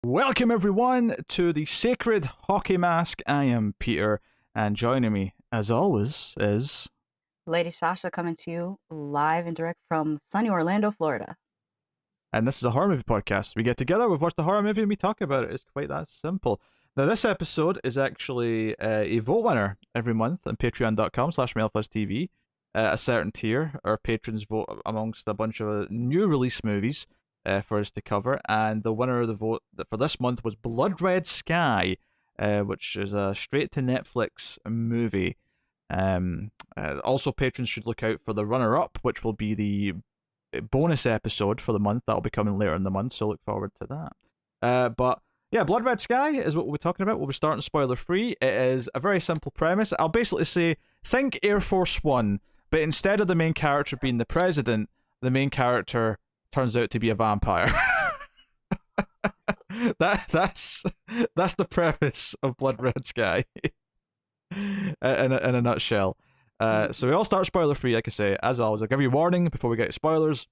Welcome everyone to the Sacred Hockey Mask. I am Peter, and joining me, as always, is Lady Sasha coming to you live and direct from sunny Orlando, Florida. and this is a horror movie podcast. We get together, we watch the horror movie, and we talk about it. It's quite that simple. Now, this episode is actually a vote winner every month on patreon.com/MailFuzzTV. A certain tier, our patrons vote amongst a bunch of new release movies for us to cover, and the winner of the vote for this month was Blood Red Sky, which is a straight to Netflix movie. Also, patrons should look out for the runner up, which will be the bonus episode for the month. That'll be coming later in the month, so look forward to that. But yeah, Blood Red Sky is what we'll be talking about. We'll be starting spoiler free. It is a very simple premise. I'll basically say, think Air Force One, but instead of the main character being the president, the main character turns out to be a vampire. That's the premise of Blood Red Sky in a nutshell. So we all start spoiler free, like I say. As always, I'll give you a warning before we get to spoilers.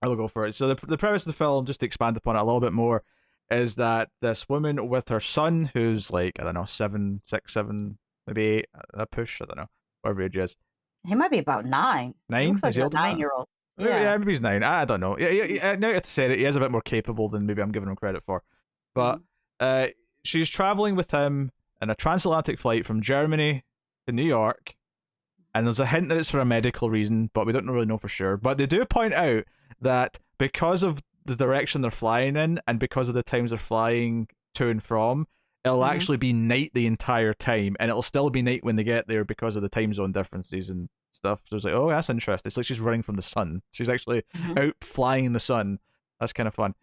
I will go for it. So the premise of the film, just to expand upon it a little bit more, is that this woman with her son, who's like, I don't know, 7, 6, 7, maybe 8, a push, I don't know, whatever age is. He might be about 9. He 9? looks like Is he a older than that? 9-year-old. Yeah, Yeah. maybe he's 9. I don't know. Yeah, now you have to say it. He is a bit more capable than maybe I'm giving him credit for. But Mhm. she's traveling with him in a transatlantic flight from Germany to New York, and there's a hint that it's for a medical reason, but we don't really know for sure. But they do point out that because of the direction they're flying in, and because of the times they're flying to and from, it'll Mhm. actually be night the entire time, and it'll still be night when they get there because of the time zone differences and stuff. So it's like, oh, that's interesting. It's like she's running from the sun. She's actually Mhm. out flying the sun. That's kind of fun.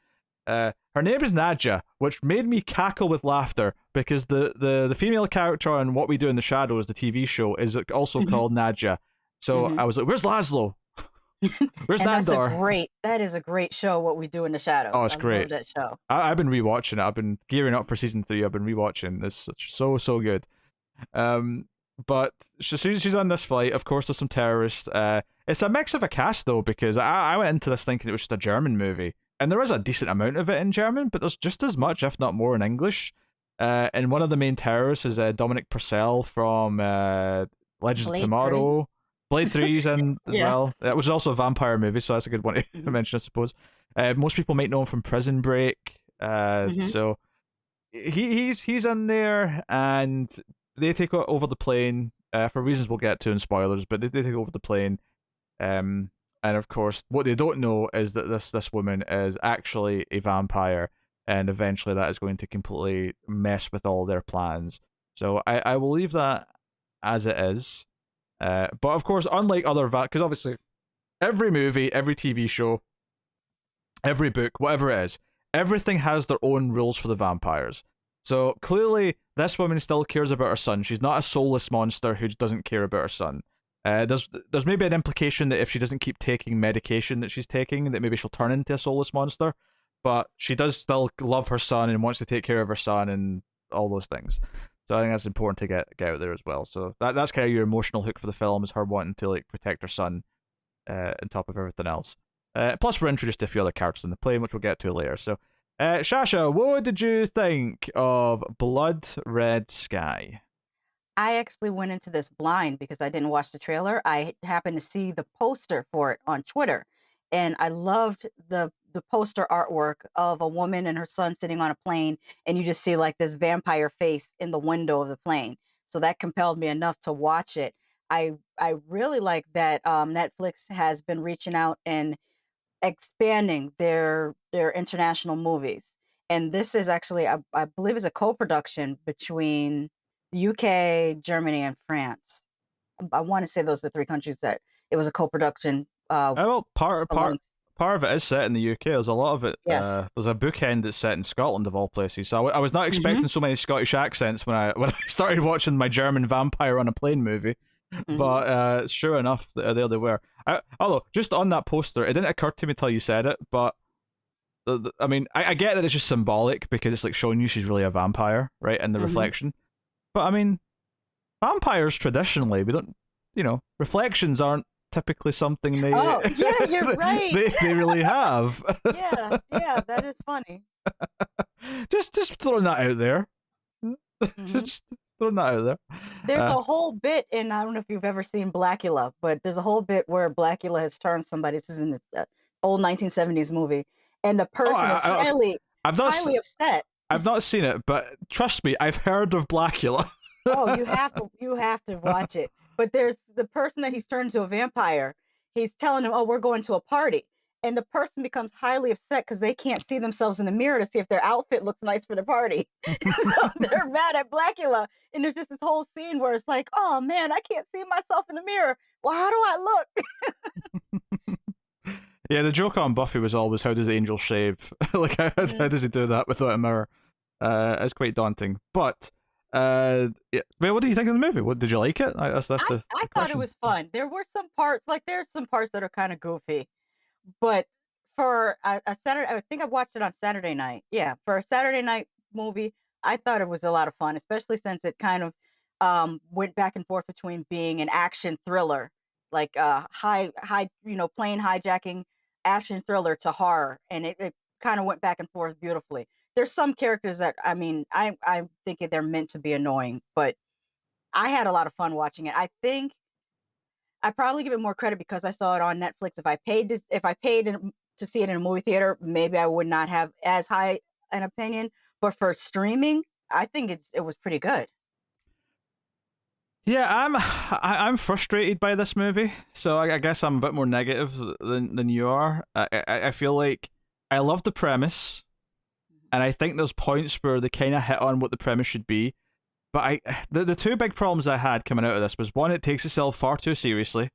Her name is Nadja, which made me cackle with laughter because the female character on What We Do in the Shadows, the TV show, is also Mhm. called Nadja. So Mhm. I was like, "Where's Laszlo? Where's And Nandor?" that is a great show, What We Do in the Oh, Shadows. it's I love great. that show. I've been rewatching it. I've been gearing up for season 3. I've been rewatching. It's so good. Um, but she's on this flight. Of course, there's some terrorists. It's a mix of a cast though, because I went into this thinking it was just a German movie, and there is a decent amount of it in German, but there's just as much, if not more, in English. And one of the main terrorists is Dominic Purcell from Legends of Blade 3. Tomorrow. Blade 3's in as Yeah. well. It was also a vampire movie, so that's a good one to Mhm. mention, I suppose. Most people might know him from Prison Break. Mhm. So he's in there, and they take over the plane for reasons we'll get to in spoilers. But they take over the plane, um, and of course, what they don't know is that this woman is actually a vampire, and eventually that is going to completely mess with all their plans. So I will leave that as it is. But of course, unlike other because obviously every movie, every TV show, every book, whatever it is, everything has their own rules for the vampires. So clearly, this woman still cares about her son. She's not a soulless monster who doesn't care about her son. There's maybe an implication that if she doesn't keep taking medication that she's taking, that maybe she'll turn into a soulless monster. But she does still love her son and wants to take care of her son and all those things. So I think that's important to get out there as well. So that's kind of your emotional hook for the film, is her wanting to like protect her son on top of everything else. Plus, we're introduced to a few other characters in the play, which we'll get to later. So, Shasha, what did you think of Blood Red Sky? I actually went into this blind because I didn't watch the trailer. I happened to see the poster for it on Twitter, and I loved the poster artwork of a woman and her son sitting on a plane, and you just see like this vampire face in the window of the plane. So that compelled me enough to watch it. I really like that Netflix has been reaching out and expanding their international movies. And this is actually, I believe, is a co-production between the UK, Germany, and France. I want to say those are the three countries that it was a co-production. Well, Along. part of it is set in the UK. There's a lot of it. Yes. There's a bookend that's set in Scotland of all places. So I was not Hmm. expecting so many Scottish accents when I when I started watching my German vampire on a plane movie. Hmm. But sure enough, there they were. Although, just on that poster, it didn't occur to me till you said it, but I mean, I get that it's just symbolic because it's like showing you she's really a vampire, right? In the Hmm. reflection. But I mean, vampires traditionally, we don't, reflections aren't typically something they Oh, yeah, you're right. they really have. Yeah, yeah, that is funny. Just throwing that out there. Hmm. Just throwing that out there. There's a whole bit, and I don't know if you've ever seen Blackula, but there's a whole bit where Blackula has turned somebody. This is in the old 1970s movie, and the Oh, person is okay. I've not highly upset. I've not seen it, but trust me, I've heard of Blackula. Oh, you have to watch it. But there's the person that he's turned into a vampire. He's telling him, "Oh, we're going to a party." And the person becomes highly upset because they can't see themselves in the mirror to see if their outfit looks nice for the party. So they're mad at Blackula. And there's just this whole scene where it's like, "Oh man, I can't see myself in the mirror. Well, how do I look?" Yeah, the joke on Buffy was always, how does Angel shave? Like, how does he do that without a mirror? It's quite daunting. But, yeah. Well, what do you think of the movie? What, did you like it? That's the I thought it question. was fun. There were some parts, like there's some parts that are kind of goofy. But for a Saturday, I think I watched it on Saturday night. Yeah, for a Saturday night movie, I thought it was a lot of fun, especially since it kind of went back and forth between being an action thriller, like high, plane hijacking action thriller to horror, and it kind of went back and forth beautifully. There's some characters that I mean, I'm thinking they're meant to be annoying, but I had a lot of fun watching it. I think I probably give it more credit because I saw it on Netflix. If I paid to see it in a movie theater, maybe I would not have as high an opinion. But for streaming, I think it was pretty good. Yeah, I'm frustrated by this movie, so I guess I'm a bit more negative than you are. I feel like I love the premise, and I think there's points where they kind of hit on what the premise should be. But the two big problems I had coming out of this was, one, it takes itself far too seriously,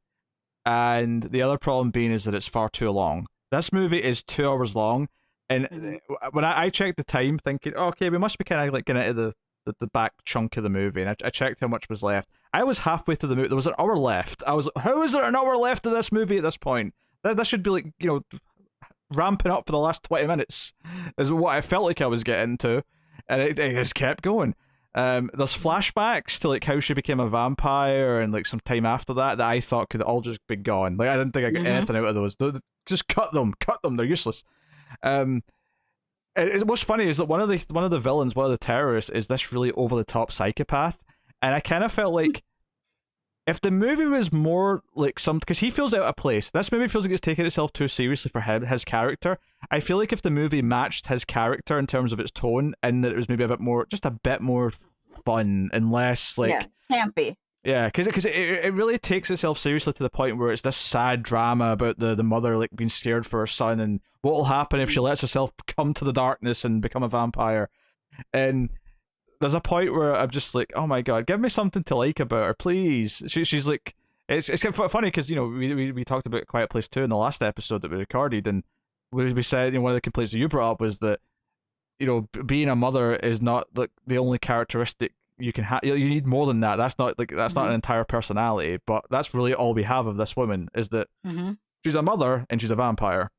and the other problem being is that it's far too long. This movie is 2 hours long, and Hmm. when I checked the time, thinking, oh, okay, we must be kind of like getting into the back chunk of the movie, and I checked how much was left. I was halfway through the movie. There was an hour left. I was like, how is there an hour left of this movie at this point? That should be like, ramping up for the last 20 minutes, is what I felt like I was getting to, and it just kept going. There's flashbacks to like how she became a vampire and like some time after that I thought could all just be gone. Like, I didn't think I got Hmm. anything out of those. Just cut them, they're useless. Um, what's funny is that one of the villains, one of the terrorists, is this really over the top psychopath, and I kind of felt like if the movie was more like some, because he feels out of place. This movie feels like it's taking itself too seriously for him, his character. I feel like if the movie matched his character in terms of its tone, and that it was maybe just a bit more fun and less Yeah, like, campy. yeah, because it really takes itself seriously to the point where it's this sad drama about the mother like being scared for her son and what will happen if she lets herself come to the darkness and become a vampire. And there's a point where I'm just like, oh my god, give me something to like about her, please. She's like, it's kind of funny because we talked about Quiet Place 2 in the last episode that we recorded, and we said, one of the complaints that you brought up was that being a mother is not like the only characteristic you can have. You need more than that. That's not Hmm. an entire personality, but that's really all we have of this woman, is that Hmm. she's a mother and she's a vampire.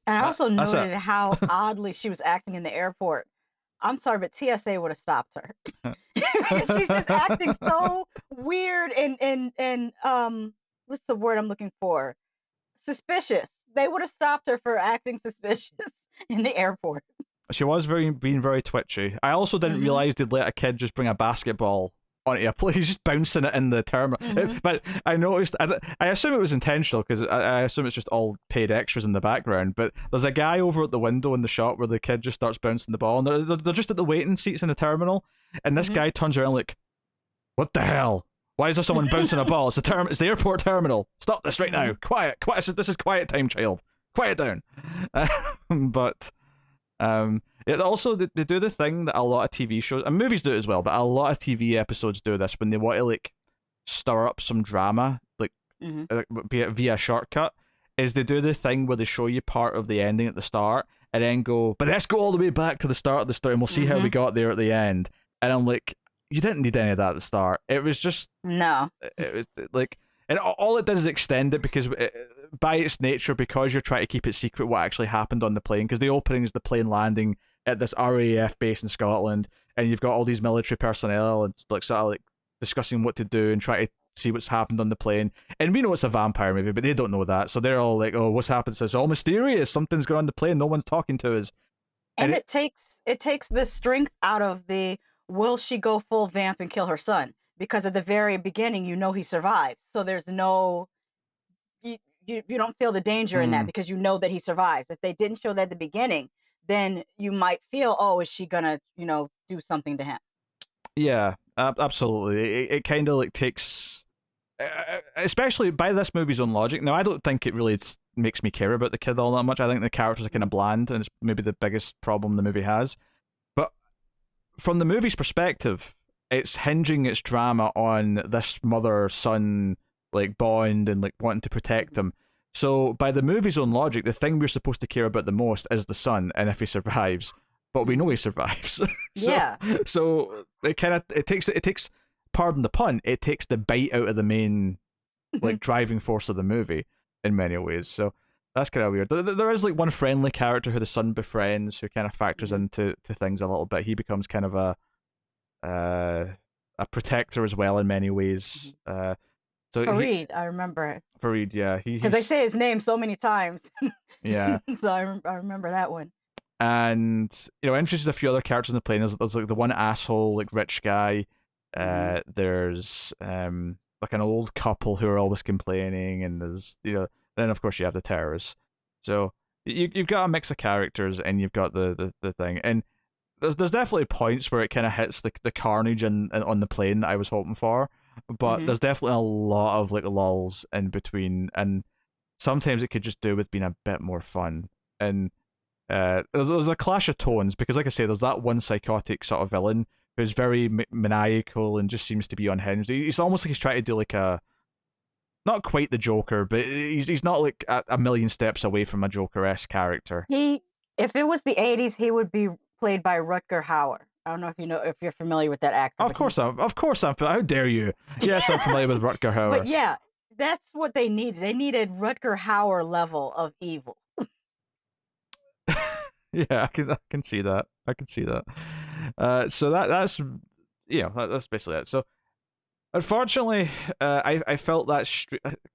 And I also That's it. noted how oddly she was acting in the airport. I'm sorry, but TSA would have stopped her. She's just acting so weird and what's the word I'm looking for? Suspicious. They would have stopped her for acting suspicious in the airport. She was being very twitchy. I also didn't Mhm. realize they'd let a kid just bring a basketball onto a plane. He's just bouncing it in the terminal. Mhm. But I noticed, I assume it was intentional because I assume it's just all paid extras in the background. But there's a guy over at the window in the shot where the kid just starts bouncing the ball, and they're just at the waiting seats in the terminal. And this Mhm. guy turns around like, "What the hell? Why is there someone bouncing a ball? It's the airport terminal. Stop this right now. Mhm. Quiet. This is quiet time, child. Quiet down." But it also, they do the thing that a lot of TV shows and movies do as well, but a lot of TV episodes do this when they want to like stir up some drama, Mhm. be it via shortcut. Is they do the thing where they show you part of the ending at the start and then go, but let's go all the way back to the start of the story and we'll see how we Mhm. got there at the end. And I'm like, you didn't need any of that at the start. It was just, No. it was like, and all it did is extend it because by its nature, because you're trying to keep it secret what actually happened on the plane, because the opening is the plane landing at this RAF base in Scotland, and you've got all these military personnel and like sort of like discussing what to do and try to see what's happened on the plane. And we know it's a vampire movie, but they don't know that, so they're all like, "Oh, what's happened?" So it's all mysterious. Something's going on the plane. No one's talking to us. And And it takes the strength out of the will she go full vamp and kill her son? Because at the very beginning, you know he survives. So there's no you, you don't feel the danger in that mm, because you know that he survives. If they didn't show that at the beginning, then you might feel, oh, is she gonna, do something to him? yeah, absolutely. It kind of like takes, especially by this movie's own logic. Now, I don't think it really makes me care about the kid all that much. I think the characters are kind Mhm. of bland, and it's maybe the biggest problem the movie has. But from the movie's perspective, it's hinging its drama on this mother son like bond and like wanting to protect Mhm. him. So by the movie's own logic, the thing we're supposed to care about the most is the son and if he survives. But we know he Mhm. survives. so Yeah. so it takes pardon the pun, it takes the bite out of the main like driving force of the movie in many ways. So that's kind of weird. There is like one friendly character who the son befriends who kind of factors Mhm. into things a little bit. He becomes kind of uh, a protector as well in many ways. Mhm. So he Fareed, I remember it Farid, yeah, because they he's say his name so many times, yeah, so I remember that one. and introduces a few other characters in the plane. There's like the one asshole like rich guy. Mhm. There's like an old couple who are always complaining, and there's then of course you have the terrorists. So you've got a mix of characters, and you've got the thing, and there's definitely points where it kind of hits the carnage and on the plane that I was hoping for, but Mhm. there's definitely a lot of like lulls in between, and sometimes it could just do with being a bit more fun. And there's a clash of tones because, like I say, there's that one psychotic sort of villain who's very maniacal and just seems to be unhinged. He's almost like he's trying to do like a not quite the Joker, but he's not like a million steps away from a Joker-esque character. He If it was the 80s, he would be played by Rutger Hauer. I don't know if you're familiar with that actor, Of but course, I'm. How dare you? Yes, I'm familiar with Rutger but Hauer. yeah, that's what they needed. They needed Rutger Hauer level of evil. Yeah, I can see that. I can see that. So that's that's basically it. So unfortunately, I felt that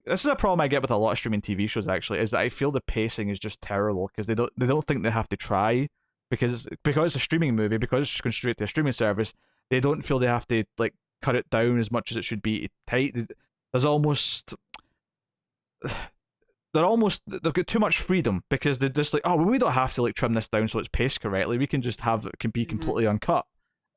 this is a problem I get with a lot of streaming TV shows. Actually, is that I feel the pacing is just terrible because they don't think they have to try because it's a streaming movie because it's just going straight to a streaming service. They don't feel they have to like cut it down as much as it should be tight. There's almost they've got too much freedom because they're just like, oh well, we don't have to like trim this down so it's paced correctly. We can just have it can be Mhm. completely uncut.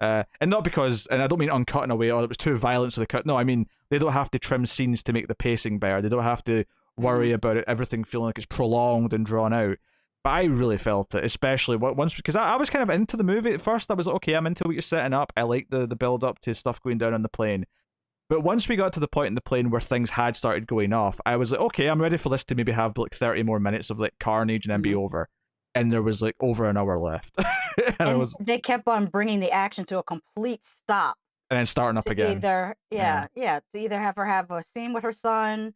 And not because, and I don't mean uncut in a way, oh, it was too violent, so they cut. No, I mean they don't have to trim scenes to make the pacing better. They don't have to worry Mhm. about everything feeling like it's prolonged and drawn out. But I really felt it, especially once because I was kind of into the movie at first. I was like, okay, I'm into what you're setting up. I like the build up to stuff going down on the plane. But once we got to the point in the plane where things had started going off, I was like, okay, I'm ready for this to maybe have like 30 more minutes of like carnage and then be Mhm. over. And there was like over an hour left. and I And was they kept on bringing the action to a complete stop and then starting up to again. Yeah. either have her have a scene with her son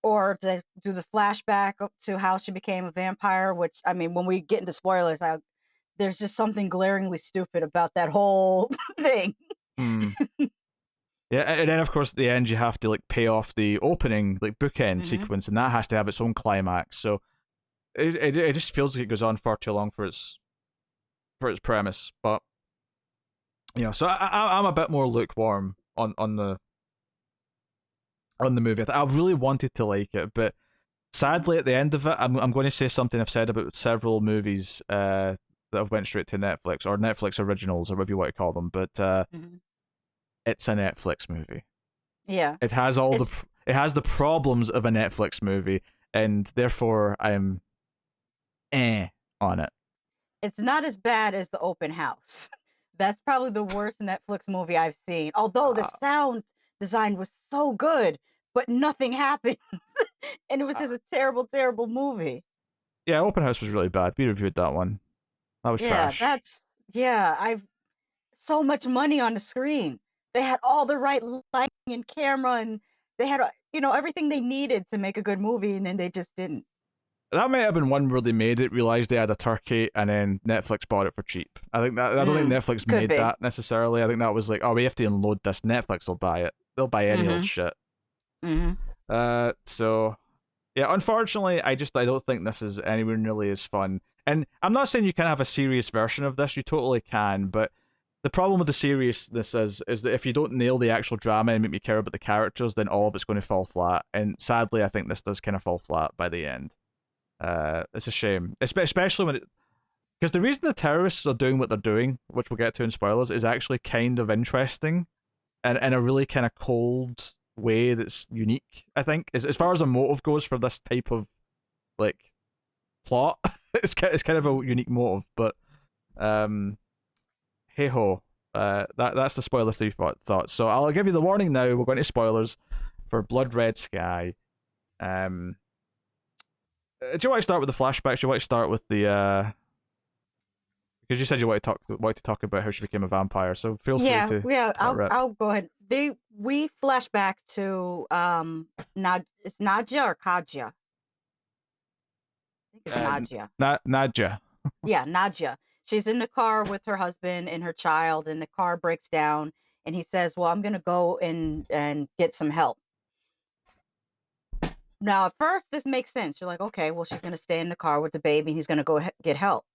or to do the flashback to how she became a vampire, which I mean, when we get into spoilers, there's just something glaringly stupid about that whole thing. Hmm. Yeah, and then of course at the end you have to like pay off the opening like bookend Mhm. sequence, and that has to have its own climax. So it just feels like it goes on far too long for its premise. But so I'm a bit more lukewarm on the movie. I really wanted to like it, but Mhm. sadly at the end of it, I'm going to say something I've said about several movies that have went straight to Netflix or Netflix originals or whatever you want to call them. But Mhm. it's a Netflix movie. Yeah. It has all the It's it has the problems of a Netflix movie, and therefore I'm eh on it. it's not as bad as The Open House. That's probably the worst Netflix movie I've seen. Although the Uh, sound design was so good, but nothing happened. And it was uh, just a terrible, terrible movie. yeah, Open House was really bad. We reviewed that one. That was Yeah, trash. I've so much money on the screen. They had all the right lighting and camera, and they had, everything they needed to make a good movie, and then they just didn't. That might have been one where they made it, realized they had a turkey, and then Netflix bought it for cheap. I don't think Netflix Could made be. that necessarily. I think that was like, oh, we have to unload this. Netflix will buy it. They'll buy any old Mhm. shit. Hmm. So yeah, unfortunately, I don't think this is anywhere nearly as fun. And I'm not saying you can have a serious version of this. You totally can, but the problem with the seriousness is that if you don't nail the actual drama and make me care about the characters, then all of it's going to fall flat. And sadly, I think this does kind of fall flat by the end. It's a shame, especially when it because the reason the terrorists are doing what they're doing, which we'll get to in spoilers, is actually kind of interesting and in a really kind of cold way that's unique. I think as far as a motive goes for this type of like plot, it's kind of a unique motive. But um, hey ho, that's the spoilers that you thought. So I'll give you the warning now. We're going to spoilers for Blood Red Sky. Um, do you want to start with the flashbacks? Do you want to start with the because you said you want to talk about how she became a vampire. So feel free Yeah, to yeah. let I'll rip. I'll go ahead. We flash back to Nad it's Nadia or Kaja. I think it's Uh, Nadia. Nadja. Yeah, Nadia. She's in the car with her husband and her child, and the car breaks down. And he says, "Well, I'm gonna go and get some help." Now, at first, this makes sense. You're like, okay, well, she's gonna stay in the car with the baby. He's gonna go get help.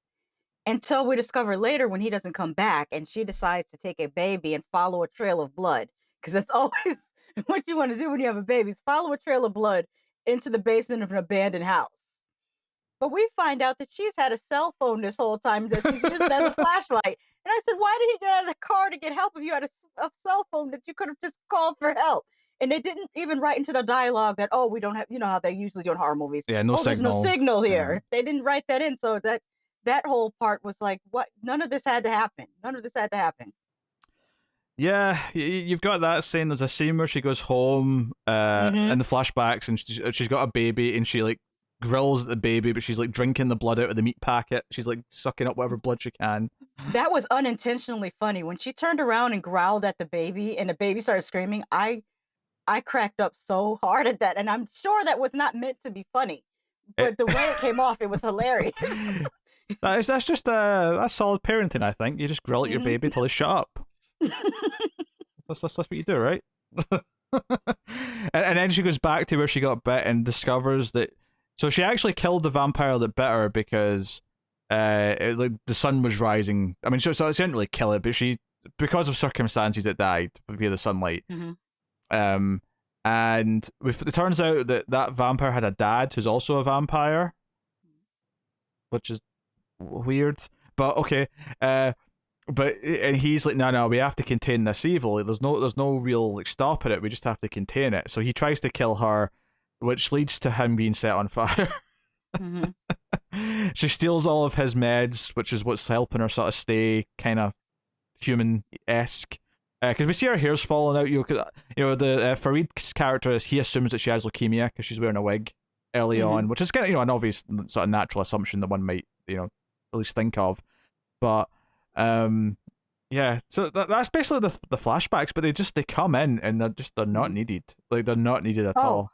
Until we discover later when he doesn't come back, and she decides to take a baby and follow a trail of blood, because that's always what you want to do when you have a baby: is follow a trail of blood into the basement of an abandoned house. But we find out that she's had a cell phone this whole time that she's using as a flashlight. And I said, why did he get out of the car to get help if you had a cell phone that you could have just called for help? And they didn't even write into the dialogue that, oh, we don't have, you know how they usually do in horror movies. Yeah, no Oh, there's no signal. signal Yeah. here. They didn't write that in. So that whole part was like, what? None of this had to happen. None of this had to happen. Yeah, you've got that scene. There's a scene where she goes home Hmm. in the flashbacks and she's got a baby and she like grills at the baby, but she's like drinking the blood out of the meat packet. She's like sucking up whatever blood she can. That was unintentionally funny. When she turned around and growled at the baby and the baby started screaming, I cracked up so hard at that, and I'm sure that was not meant to be funny, It, but the way it came off, it was hilarious. that's just that's solid parenting. I think you just grill at your Hmm. baby till they shut up. That's what you do, right? And then she goes back to where she got bit and discovers that. So she actually killed the vampire that bit her because like the sun was rising. I mean, so she didn't really kill it, but she because of circumstances it died via the sunlight. Hmm. Um, and it turns out that that vampire had a dad who's also a vampire, which is weird. But okay, and he's like, no, we have to contain this evil. Like, there's no real like stopping it. We just have to contain it. So he tries to kill her, which leads to him being set on fire. Hmm. She steals all of his meds, which is what's helping her sort of stay kind of human esque. Because we see her hair's falling out. The Farid's character is he assumes that she has leukemia because she's wearing a wig early Hmm. on, which is kind of an obvious sort of natural assumption that one might at least think of. But um, yeah, so that's basically the flashbacks, but they come in and they're not Hmm. needed. Like they're not needed at Oh, all.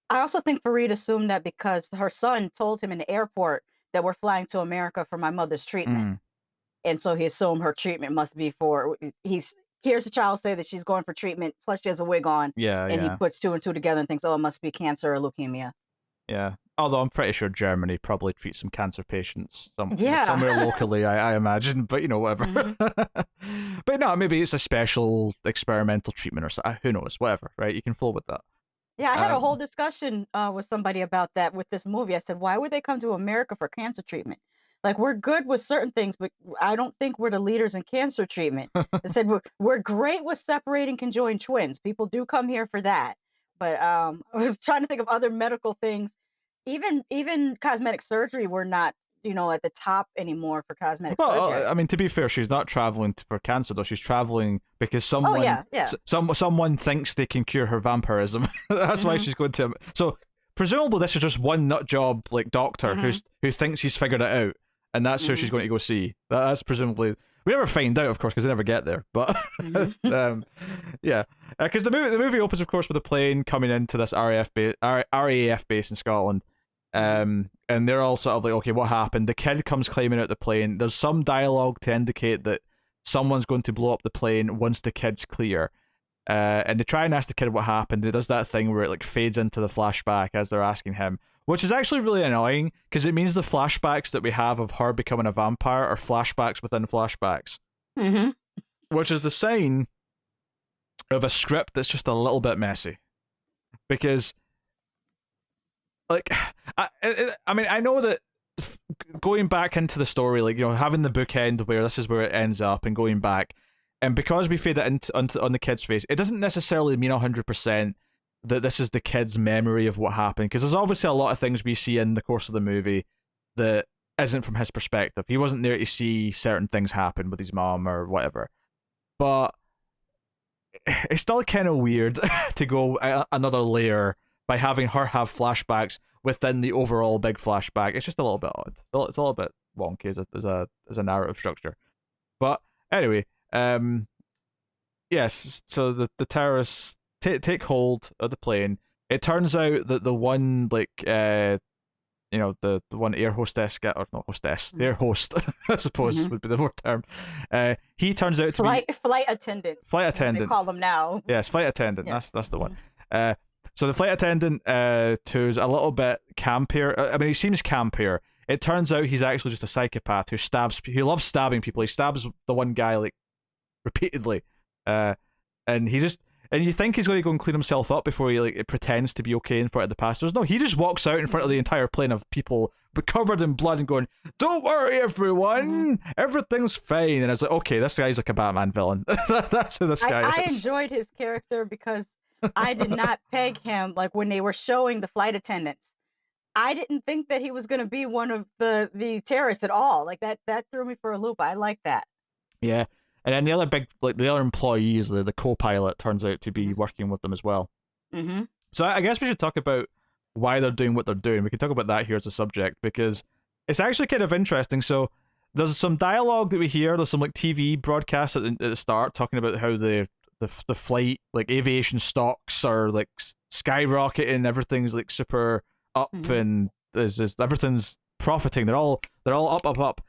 I also think Farid assumed that because her son told him in the airport that we're flying to America for my mother's treatment, Mm, and so he assumed her treatment must be for he's hears the child say that she's going for treatment, plus she has a wig on, yeah, and he yeah, puts two and two together and thinks, oh, it must be cancer or leukemia. yeah. Although I'm pretty sure Germany probably treats some cancer patients Yeah. somewhere locally, I imagine. But whatever. Hmm. But no, maybe it's a special experimental treatment or something. Who knows? Whatever, right? You can flow with that. Yeah, I had a whole Um, discussion with somebody about that with this movie. I said, why would they come to America for cancer treatment? Like, we're good with certain things, but I don't think we're the leaders in cancer treatment. They said, we're great with separating conjoined twins. People do come here for that. But I was trying to think of other medical things. Even cosmetic surgery, we're not, at the top anymore for cosmetic Well, surgery. I mean, to be fair, she's not traveling for cancer though. She's traveling because Oh, someone, yeah, yeah. someone thinks they can cure her vampirism. That's why Hmm. she's going to. So presumably, this is just one nut job like doctor Hmm. who thinks he's figured it out, and that's who Hmm. she's going to go see. That's presumably. We never find out, of course, because they never get there. But Hmm. yeah, because the movie opens, of course, with a plane coming into this RAF base in Scotland. Hmm. And they're all sort of like, okay, what happened? The kid comes climbing out the plane. There's some dialogue to indicate that someone's going to blow up the plane once the kid's clear. and they try and ask the kid what happened. It does that thing where it like fades into the flashback as they're asking him, which is actually really annoying because it means the flashbacks that we have of her becoming a vampire are flashbacks within flashbacks, Mm-hmm. which is the sign of a script that's just a little bit messy. Because, like, I mean, I know that going back into the story, like, you know, having the bookend where this is where it ends up and going back, and because we fade it on the kid's face, it doesn't necessarily mean 100% that this is the kid's memory of what happened, because there's obviously a lot of things we see in the course of the movie that isn't from his perspective. He wasn't there to see certain things happen with his mom or whatever. But it's still kind of weird to go another layer by having her have flashbacks within the overall big flashback. It's just a little bit odd. It's a little bit wonky as a narrative structure. But anyway, yes. So the terrorists take hold of the plane. It turns out that the one you know, the one air hostess guy, or not hostess, the air host, I suppose would be the more term. He turns out to be flight attendant. Flight That's what attendant. they call them now. Yes, flight attendant. Yes. That's the one. So the flight attendant, who's a little bit campier. I mean, he seems campier. It turns out he's actually just a psychopath who loves stabbing people. He stabs the one guy like repeatedly, and you think he's going to go and clean himself up before he like pretends to be okay in front of the passengers. No, he just walks out in front of the entire plane of people but covered in blood and going, "Don't worry, everyone, everything's fine." And I was like, okay, this guy's like a Batman villain. That's who this guy I is. enjoyed his character because I did not peg him like when they were showing the flight attendants. I didn't think that he was going to be one of the terrorists at all. Like that threw me for a loop. I like that. Yeah. And then the other the other employees, the co-pilot, turns out to be working with them as well. Mm-hmm. So I guess we should talk about why they're doing what they're doing. We can talk about that here as a subject because it's actually kind of interesting. So there's some dialogue that we hear. There's some like TV broadcasts at the start talking about how the flight, like aviation stocks are like skyrocketing. Everything's like super up and is everything's profiting. They're all up.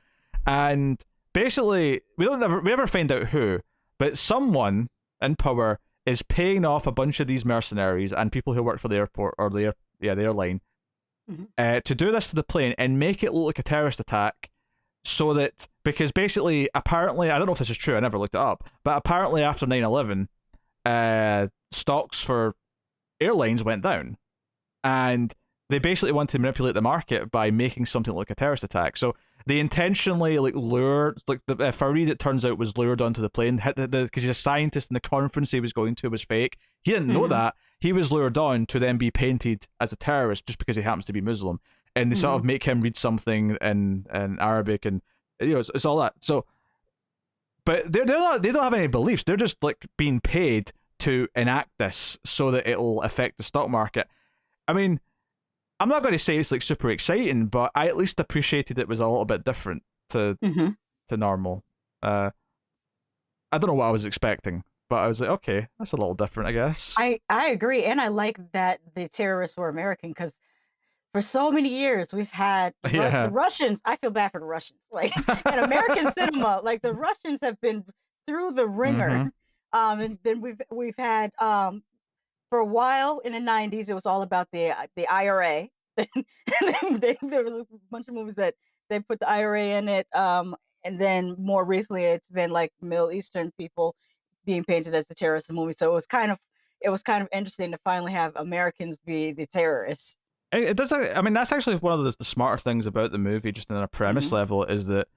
And basically, we never find out who, but someone in power is paying off a bunch of these mercenaries and people who work for the airport or the airline to do this to the plane and make it look like a terrorist attack, so that because basically, apparently, I don't know if this is true. I never looked it up, but apparently after 9/11, stocks for airlines went down, and they basically want to manipulate the market by making something like a terrorist attack. So they intentionally like lured, like Farid, it turns out, was lured onto the plane because he's a scientist and the conference he was going to was fake. He didn't know that. He was lured on to then be painted as a terrorist just because he happens to be Muslim, and they sort of make him read something in Arabic, and you know it's all that. So, but they don't have any beliefs. They're just like being paid to enact this so that it'll affect the stock market. I mean, I'm not going to say it's like super exciting, but I at least appreciated it was a little bit different to normal. I don't know what I was expecting, but I was like, okay, that's a little different, I guess. I agree, and I like that the terrorists were American because for so many years we've had the Russians. I feel bad for the Russians, like in American cinema, like the Russians have been through the ringer. And then we've had for a while in the 90s, it was all about the IRA. There was a bunch of movies that they put the IRA in it. And then more recently, it's been like Middle Eastern people being painted as the terrorists in movies. So it was kind of interesting to finally have Americans be the terrorists. It does. I mean, that's actually one of the smarter things about the movie, just on a premise level, is that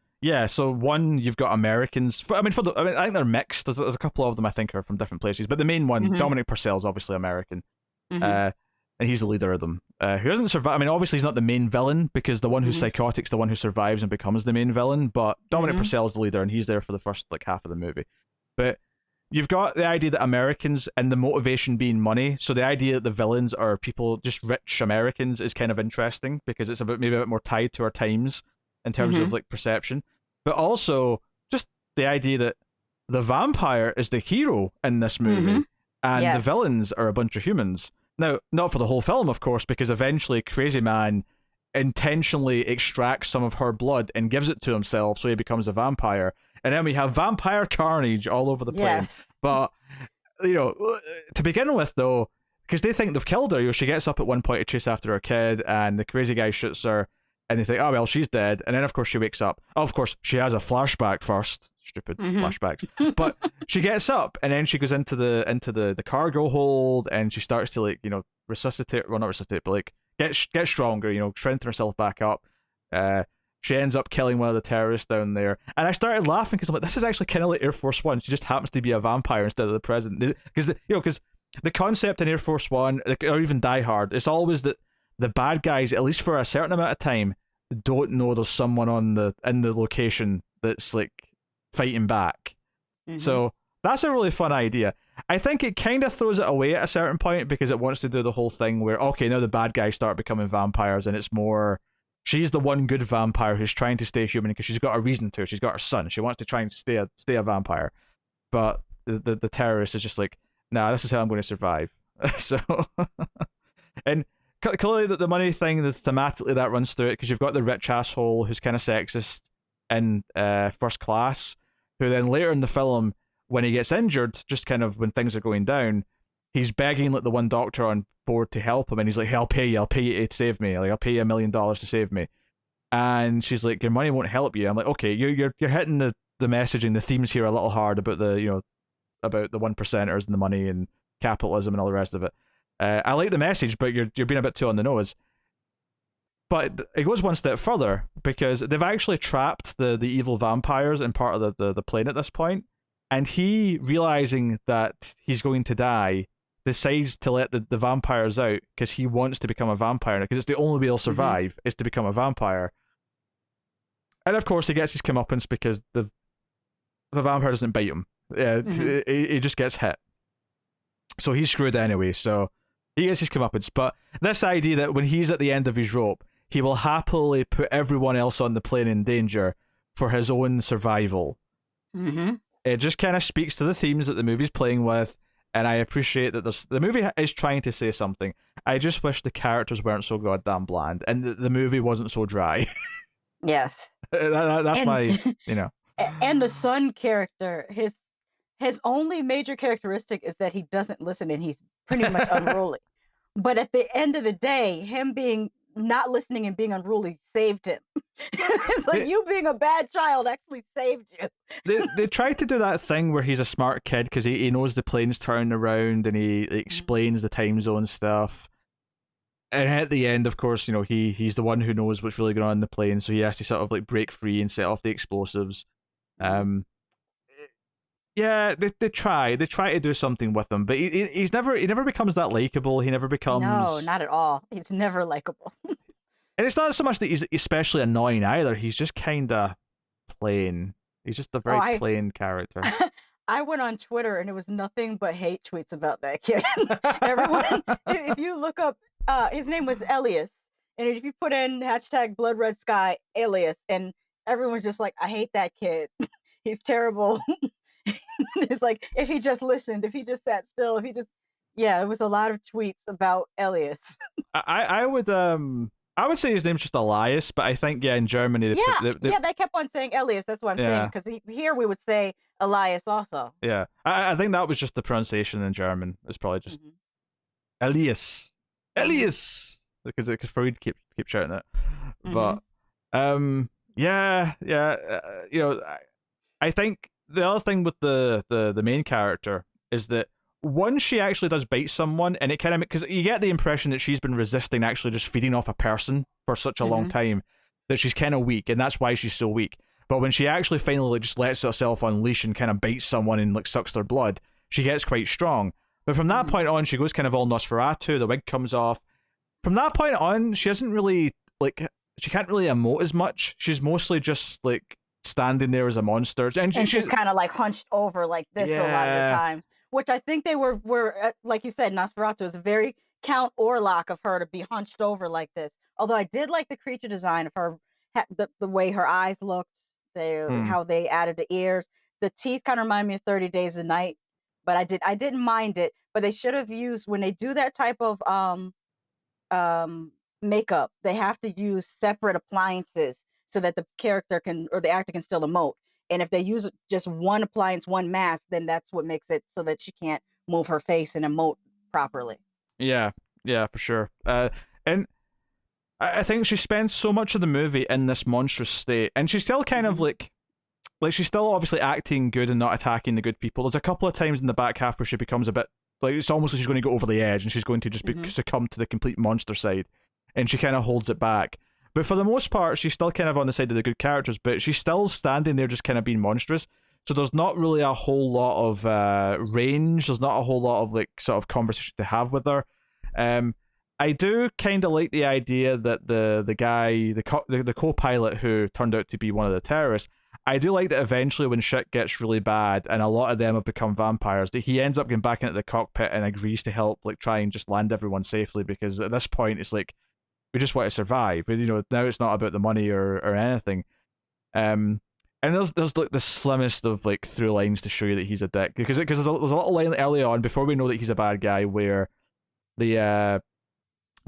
so one, you've got Americans. I think they're mixed. There's a couple of them I think are from different places, but the main one, Dominic Purcell's obviously American, and he's the leader of them. Who doesn't survive? I mean, obviously he's not the main villain because the one who's psychotic's the one who survives and becomes the main villain. But Dominic Purcell's the leader, and he's there for the first like half of the movie. But you've got the idea that Americans and the motivation being money. So the idea that the villains are people, just rich Americans, is kind of interesting because it's maybe a bit more tied to our times in terms of like perception. But also just the idea that the vampire is the hero in this movie and the villains are a bunch of humans. Now, not for the whole film, of course, because eventually Crazy Man intentionally extracts some of her blood and gives it to himself so he becomes a vampire. And then we have vampire carnage all over the place. But you know, to begin with though, because they think they've killed her. You know, she gets up at one point to chase after her kid, and the crazy guy shoots her, and they think, oh well, she's dead. And then of course she wakes up. Oh, of course she has a flashback first. Stupid flashbacks. But she gets up, and then she goes into the cargo hold, and she starts to like resuscitate. Well, not resuscitate, but like get stronger. Strengthen herself back up. She ends up killing one of the terrorists down there, and I started laughing because I'm like, this is actually kind of like Air Force One. She just happens to be a vampire instead of the president. Because because the concept in Air Force One, or even Die Hard, it's always that the bad guys, at least for a certain amount of time, don't know there's someone in the location that's like fighting back. So that's a really fun idea. I think it kind of throws it away at a certain point because it wants to do the whole thing where, okay, now the bad guys start becoming vampires, and it's more she's the one good vampire who's trying to stay human because she's got a reason to. She's got her son. She wants to try and stay a vampire, but the terrorist is just like, nah, this is how I'm going to survive. So, and clearly the money thing, the thematically that runs through it because you've got the rich asshole who's kind of sexist in First Class, who then later in the film, when he gets injured, just kind of when things are going down, he's begging like the one doctor on board to help him, and he's like, hey, I'll pay you to save me. Like, I'll pay you $1 million to save me. And she's like, your money won't help you. I'm like, okay, you're hitting the messaging, the themes here a little hard about about the one percenters and the money and capitalism and all the rest of it. I like the message, but you're being a bit too on the nose. But it goes one step further because they've actually trapped the evil vampires in part of the plane at this point, and he, realizing that he's going to die, decides to let the vampires out because he wants to become a vampire because it's the only way he'll survive is to become a vampire. And of course, he gets his comeuppance because the vampire doesn't bite him. Yeah, he just gets hit. So he's screwed anyway. So he gets his comeuppance. But this idea that when he's at the end of his rope, he will happily put everyone else on the plane in danger for his own survival. It just kind of speaks to the themes that the movie's playing with, and I appreciate that the movie is trying to say something. I just wish the characters weren't so goddamn bland, and the movie wasn't so dry. Yes. That's and, my, And the son character, his only major characteristic is that he doesn't listen and he's pretty much unruly. But at the end of the day, him being not listening and being unruly saved him. It's like you being a bad child actually saved you. They tried to do that thing where he's a smart kid because he knows the plane's turning around and he explains the time zone stuff. And at the end, of course, he's the one who knows what's really going on in the plane, so he has to sort of like break free and set off the explosives. Yeah, they try to do something with him, but he never becomes that likable. He never becomes No, not at all. He's never likable. And it's not so much that he's especially annoying either. He's just kind of plain. He's just a very plain character. I went on Twitter and it was nothing but hate tweets about that kid. Everyone, if you look up, his name was Elias, and if you put in hashtag Blood Red Sky Alias, and everyone's just like, I hate that kid. He's terrible. It's like, if he just listened, if he just sat still, it was a lot of tweets about Elias. I would say his name's just Elias, but I think in Germany they kept on saying Elias. That's what I'm saying, because here we would say Elias also. Yeah, I think that was just the pronunciation in German. It's probably just Elias, because Farid keep shouting it. But I think the other thing with the main character is that once she actually does bite someone, and it kind of, because you get the impression that she's been resisting actually just feeding off a person for such a long time, that she's kind of weak, and that's why she's so weak. But when she actually finally just lets herself unleash and kind of bites someone and like sucks their blood, she gets quite strong. But from that point on, she goes kind of all Nosferatu, the wig comes off. From that point on, she doesn't really, she can't really emote as much. She's mostly just like standing there as a monster. And she's kind of like hunched over like this a lot of the time. Which I think they were like you said, Nosferatu is very Count Orlok of her to be hunched over like this. Although I did like the creature design of her, the way her eyes looked, how they added the ears. The teeth kind of remind me of 30 Days a Night, but I didn't mind it. But they should have used, when they do that type of makeup, they have to use separate appliances so that the character or the actor can still emote. And if they use just one appliance, one mask, then that's what makes it so that she can't move her face and emote properly. Yeah, yeah, for sure. And I think she spends so much of the movie in this monstrous state, and she's still kind of Hmm. like she's still obviously acting good and not attacking the good people. There's a couple of times in the back half where she becomes a bit like it's almost like she's going to go over the edge and she's going to just Hmm. succumb to the complete monster side, and she kind of holds it back. But for the most part, she's still kind of on the side of the good characters, but she's still standing there just kind of being monstrous. So there's not really a whole lot of range. There's not a whole lot of like sort of conversation to have with her. Um, I do kind of like the idea that the guy, the co-pilot who turned out to be one of the terrorists, I do like that eventually when shit gets really bad and a lot of them have become vampires, that he ends up getting back into the cockpit and agrees to help like try and just land everyone safely, because at this point it's like we just want to survive. You know, now it's not about the money or anything. Um and there's like the slimmest of like through lines to show you that he's a dick, because there's a little line early on before we know that he's a bad guy where the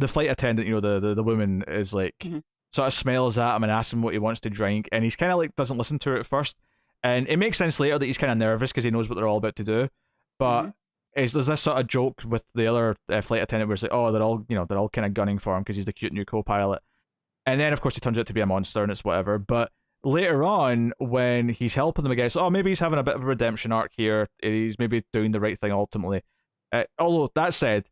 flight attendant, you know, the woman is like Hmm. sort of smiles at him and asks him what he wants to drink, and he's kind of like doesn't listen to it at first, and it makes sense later that he's kind of nervous because he knows what they're all about to do, Hmm. but there's this sort of joke with the other flight attendant where it's like, oh, they're all kind of gunning for him because he's the cute new co-pilot, and then of course he turns out to be a monster and it's whatever, but. Later on, when he's helping them again, so oh, maybe he's having a bit of a redemption arc here. He's maybe doing the right thing ultimately. Although that said,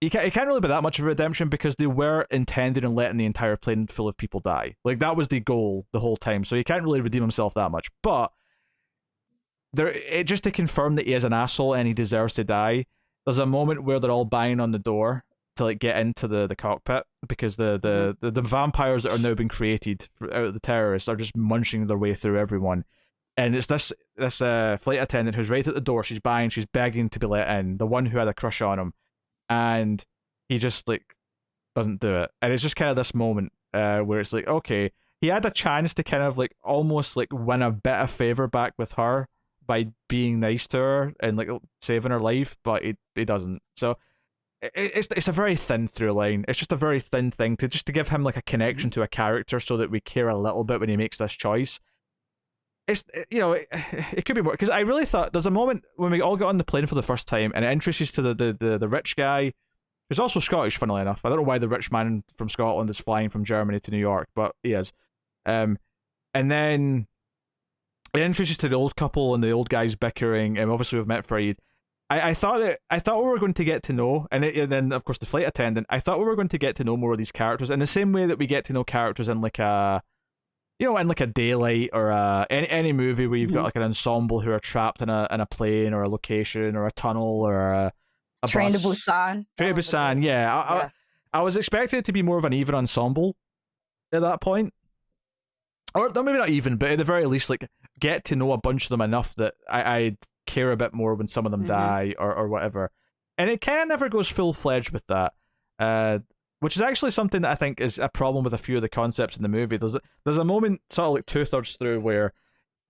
it can't really be that much of a redemption because they were intended on letting the entire plane full of people die. Like that was the goal the whole time. So he can't really redeem himself that much. But just to confirm that he is an asshole and he deserves to die, there's a moment where they're all banging on the door to like get into the cockpit because Hmm. the vampires that are now being created out of the terrorists are just munching their way through everyone. And it's this flight attendant who's right at the door. She's banging, she's begging to be let in. The one who had a crush on him, and he just like doesn't do it. And it's just kind of this moment where it's like, okay, he had a chance to kind of like almost like win a bit of favor back with her by being nice to her and like saving her life, but he doesn't. So it's a very thin through line. It's just a very thin thing to give him like a Hmm. connection to a character so that we care a little bit when he makes this choice. It's it could be more because I really thought there's a moment when we all got on the plane for the first time and it introduces to the rich guy who's also Scottish, funnily enough. I don't know why the rich man from Scotland is flying from Germany to New York, but he is. Um, and then it introduces to the old couple and the old guy's bickering, and obviously we've met Freud. I thought we were going to get to know, and then of course the flight attendant. I thought we were going to get to know more of these characters in the same way that we get to know characters in like a in like a Daylight or any movie where you've got Hmm. like an ensemble who are trapped in a plane or a location or a tunnel or a Train to bus. Busan. That Train to was a good Busan, one. yeah. Yes. I was expecting it to be more of an even ensemble at that point, or no, maybe not even, but at the very least, like get to know a bunch of them enough that I'd care a bit more when some of them Hmm. die or whatever. And it kind of never goes full fledged with that, uh, which is actually something that I think is a problem with a few of the concepts in the movie. There's a moment sort of like 2/3 through where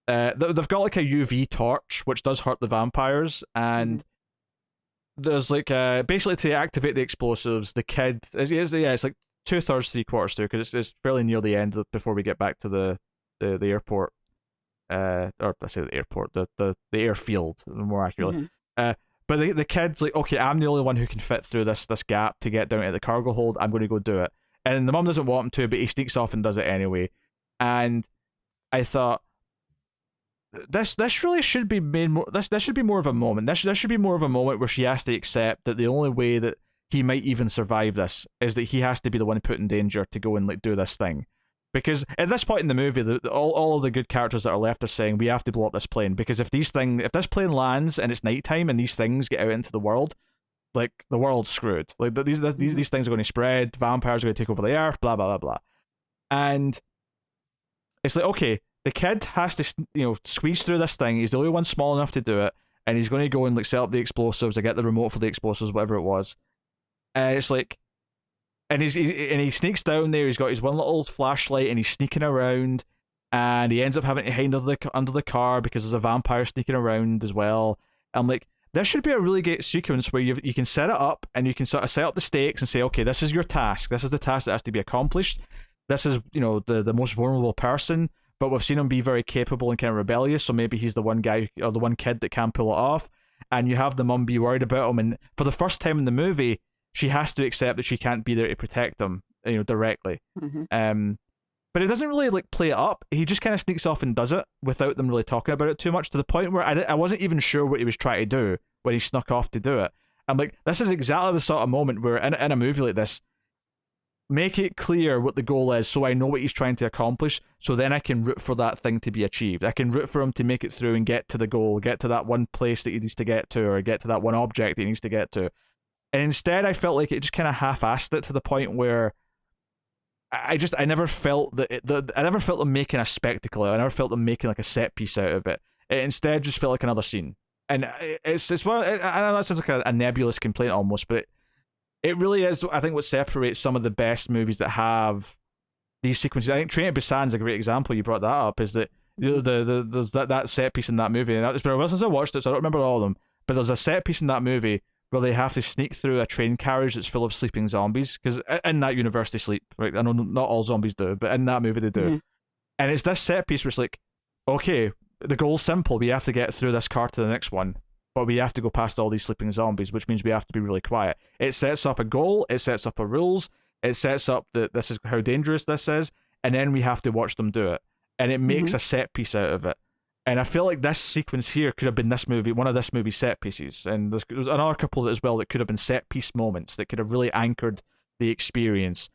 they've got like a UV torch which does hurt the vampires, Hmm. and there's like basically to activate the explosives, the kid it's like 2/3 3/4 through because it's fairly near the end before we get back to the airport, or I say the airport, the airfield more accurately. Hmm. Uh, but the kid's like, okay, I'm the only one who can fit through this gap to get down to the cargo hold. I'm going to go do it, and the mum doesn't want him to, but he sneaks off and does it anyway. And I thought this really should be made more. This should be more of a moment. This should be more of a moment where she has to accept that the only way that he might even survive this is that he has to be the one put in danger to go and like do this thing. Because at this point in the movie, all of the good characters that are left are saying we have to blow up this plane because if this plane lands and it's nighttime and these things get out into the world, like the world's screwed. Like Hmm. these things are going to spread. Vampires are going to take over the earth. Blah blah blah blah. And it's like, okay, the kid has to squeeze through this thing. He's the only one small enough to do it, and he's going to go and like set up the explosives or get the remote for the explosives, whatever it was. And it's like, and he sneaks down there. He's got his one little flashlight, and he's sneaking around, and he ends up having to hide under the car because there's a vampire sneaking around as well. I'm like, this should be a really great sequence where you can set it up and you can sort of set up the stakes and say, okay, this is your task. This is the task that has to be accomplished. This is the most vulnerable person, but we've seen him be very capable and kind of rebellious. So maybe he's the one guy or the one kid that can pull it off. and you have the mum be worried about him, and for the first time in the movie, she has to accept that she can't be there to protect him, directly. Mm-hmm. But it doesn't really like play it up. He just kind of sneaks off and does it without them really talking about it too much, to the point where I wasn't even sure what he was trying to do when he snuck off to do it. I'm like, this is exactly the sort of moment where in a movie like this, make it clear what the goal is so I know what he's trying to accomplish, so then I can root for that thing to be achieved. I can root for him to make it through and get to the goal, get to that one place that he needs to get to, or get to that one object that he needs to get to. And instead, I felt like it just kind of half-assed it to the point where I never felt I never felt them making a spectacle. I never felt them making like a set piece out of it. It instead just felt like another scene. And it's one. I know that sounds like a nebulous complaint almost, but it really is. I think what separates some of the best movies that have these sequences. I think Train to Busan is a great example. You brought that up. Is that there's that set piece in that movie, and it's been a while since I watched it, so I don't remember all of them. But there's a set piece in that movie where they have to sneak through a train carriage that's full of sleeping zombies, because in that universe they sleep. Right? I know not all zombies do, but in that movie they do. Mm-hmm. And it's this set piece where it's like, okay, the goal's simple. We have to get through this car to the next one, but we have to go past all these sleeping zombies, which means we have to be really quiet. It sets up a goal, it sets up a rules, it sets up that this is how dangerous this is, and then we have to watch them do it. And it makes a set piece out of it. And I feel like this sequence here could have been one of this movie's set pieces. And there's another couple as well that could have been set piece moments that could have really anchored the experience.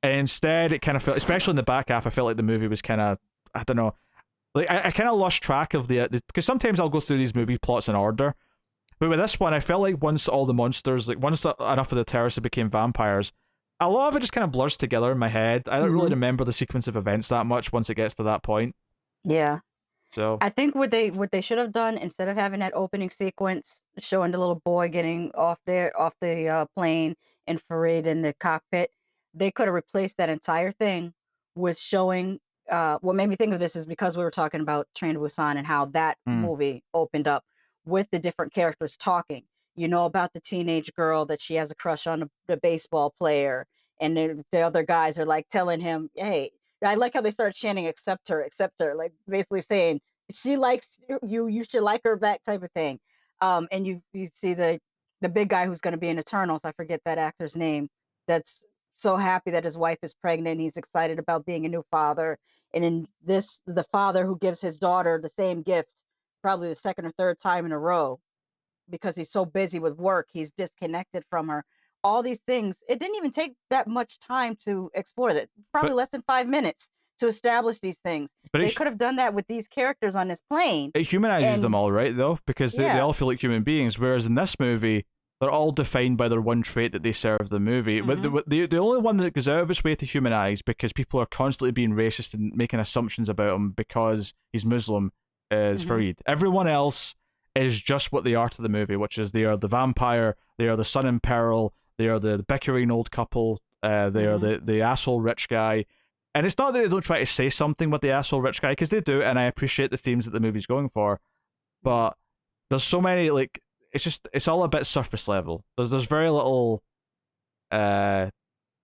And instead, it kind of felt, especially in the back half, I felt like the movie was kind of, I don't know, like I kind of lost track of because sometimes I'll go through these movie plots in order. But with this one, I felt like once all the monsters, like once enough of the terrorists became vampires, a lot of it just kind of blurs together in my head. I don't really remember the sequence of events that much once it gets to that point. Yeah. So I think what they should have done, instead of having that opening sequence showing the little boy getting off the plane and Farid in the cockpit, they could have replaced that entire thing with showing. What made me think of this is because we were talking about Train to Busan and how that movie opened up with the different characters talking. You know about the teenage girl that she has a crush on the baseball player, and the other guys are like telling him, "Hey." I like how they start chanting accept her," like basically saying she likes you, you should like her back, type of thing. And you see the big guy who's going to be in Eternals. I forget that actor's name. That's so happy that his wife is pregnant. He's excited about being a new father. And in this, the father who gives his daughter the same gift, probably the second or third time in a row, because he's so busy with work, he's disconnected from her. All these things, it didn't even take that much time to explore that. Probably less than 5 minutes to establish these things. But they could have done that with these characters on this plane. It humanizes them all, right, though, because they all feel like human beings, whereas in this movie, they're all defined by their one trait that they serve the movie. But the only one that goes out of its way to humanize, because people are constantly being racist and making assumptions about him because he's Muslim, is Farid. Everyone else is just what they are to the movie, which is they are the vampire, they are the son in peril, they are the bickering old couple, they are the asshole rich guy. And it's not that they don't try to say something with the asshole rich guy, because they do, and I appreciate the themes that the movie's going for. But there's so many, like, it's all a bit surface level. There's very little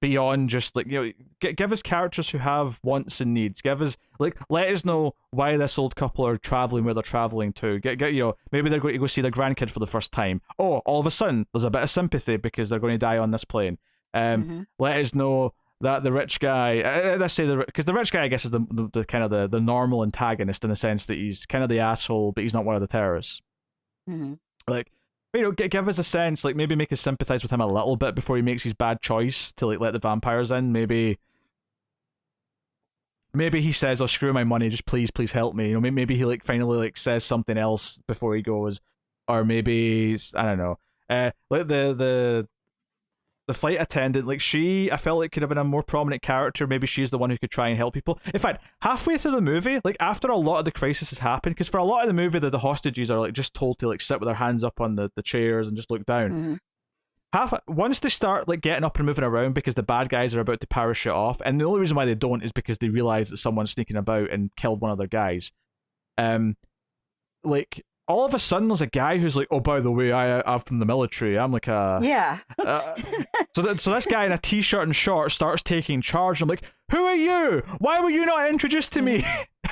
beyond just, like, give us characters who have wants and needs. Give us, like, let us know why this old couple are traveling where they're traveling to. Maybe they're going to go see their grandkid for the first time. Oh, all of a sudden there's a bit of sympathy because they're going to die on this plane. Let us know that the rich guy, let's say because the rich guy, I guess, is the kind of the normal antagonist, in the sense that he's kind of the asshole, but he's not one of the terrorists. Like, give us a sense, like, maybe make us sympathize with him a little bit before he makes his bad choice to, like, let the vampires in. Maybe he says, "Oh, screw my money, just please help me." Maybe he, like, finally, like, says something else before he goes, or maybe I don't know. Like the flight attendant, like, I felt like could have been a more prominent character. Maybe she's the one who could try and help people. In fact, halfway through the movie, like, after a lot of the crisis has happened, because for a lot of the movie, the hostages are, like, just told to, like, sit with their hands up on the chairs and just look down. Once they start, like, getting up and moving around because the bad guys are about to parachute off, and the only reason why they don't is because they realize that someone's sneaking about and killed one of their guys. Like, all of a sudden there's a guy who's like, "Oh, by the way, I'm from the military. I'm like a..." Yeah. So this guy in a t-shirt and shorts starts taking charge. I'm like, "Who are you? Why were you not introduced to me?"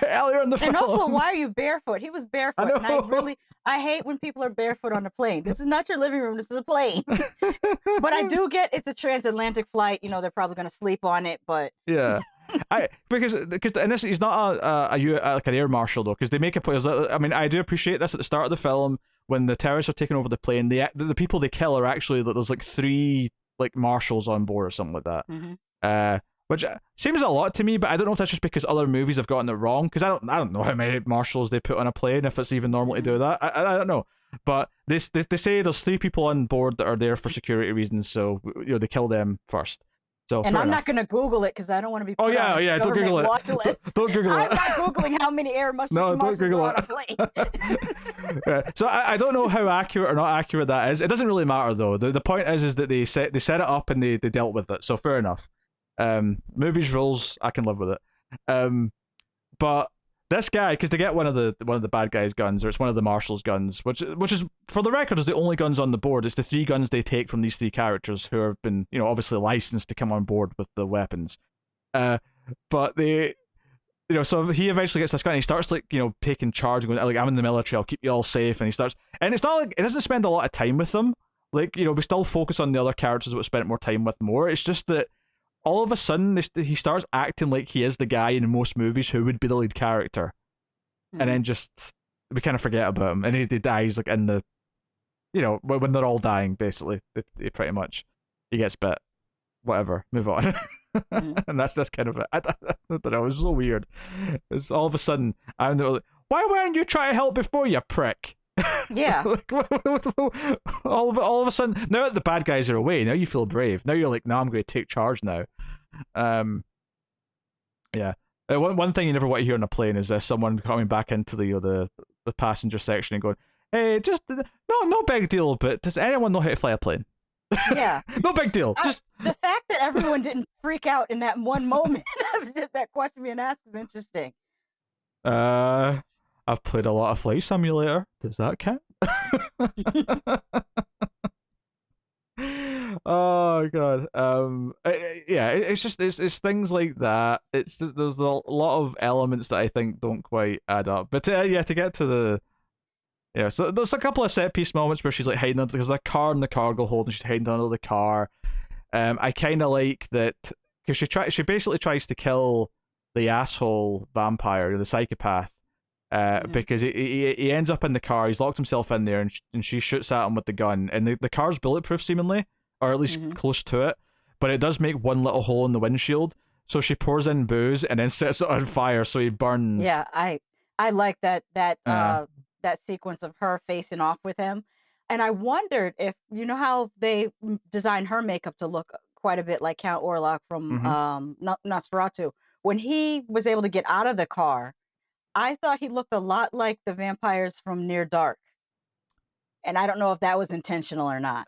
earlier in the film. And also, why are you barefoot? He was I barefoot, and know. I hate when people are barefoot on a plane. This is not your living room. This is a plane. But I do get it's a transatlantic flight. You know, they're probably going to sleep on it, but Yeah, because in this he's not like an air marshal though, because they make a point. I mean, I do appreciate this at the start of the film when the terrorists are taking over the plane. The people they kill are actually there's like three like marshals on board or something like that. Mhm. Which seems a lot to me, but I don't know if that's just because other movies have gotten it wrong. Because I don't know how many marshals they put on a plane, if it's even normal to do that. I don't know. But they say there's three people on board that are there for security reasons, so they kill them first. So And I'm enough. not going to Google it because I don't want to be Oh put yeah, on yeah. Don't Google government it. watch list. Don't Google I'm it. not Googling how many air marshals No, don't Google are on it. a plane. Yeah. So I don't know how accurate or not accurate that is. It doesn't really matter though. The point is that they set it up and they dealt with it. So fair enough. Movies rules. I can live with it. But this guy, because they get one of the bad guys' guns, or it's one of the marshals' guns, which is for the record is the only guns on the board. It's the three guns they take from these three characters who have been obviously licensed to come on board with the weapons. But they. So he eventually gets this gun and he starts like, taking charge and going, like, I'm in the military, I'll keep you all safe. And he starts, and it's not like, it doesn't spend a lot of time with them. Like, we still focus on the other characters that we spent more time with more. It's just that all of a sudden he starts acting like he is the guy in most movies who would be the lead character. And then just, we kind of forget about him. And he dies like in the, when they're all dying, basically, they pretty much, he gets bit. Whatever, move on. And that's kind of it. I don't know, it was so weird. It's all of a sudden, I know, like, why weren't you trying to help before, you prick? Yeah. Like, all of a sudden, now that the bad guys are away, now you feel brave. Now you're like, no, I'm going to take charge now. Yeah. One thing you never want to hear on a plane is someone coming back into the passenger section and going, hey, just no big deal, but does anyone know how to fly a plane? Yeah. No big deal. Just the fact that everyone didn't freak out in that one moment that question being asked is interesting. I've played a lot of Flight Simulator. Does that count? Oh god. Yeah, it's just it's things like that. It's just, there's a lot of elements that I think don't quite add up. But yeah, to get to the so there's a couple of set piece moments where she's like hiding under, there's a car in the cargo hold and she's hiding under the car. I kind of like that because she basically tries to kill the asshole vampire, the psychopath, because he ends up in the car. He's locked himself in there, and she shoots at him with the gun. And the car's bulletproof, seemingly, or at least close to it. But it does make one little hole in the windshield. So she pours in booze and then sets it on fire, so he burns. Yeah, I like that sequence of her facing off with him. And I wondered if how they designed her makeup to look quite a bit like Count Orlok from Nosferatu. When he was able to get out of the car, I thought he looked a lot like the vampires from Near Dark. And I don't know if that was intentional or not.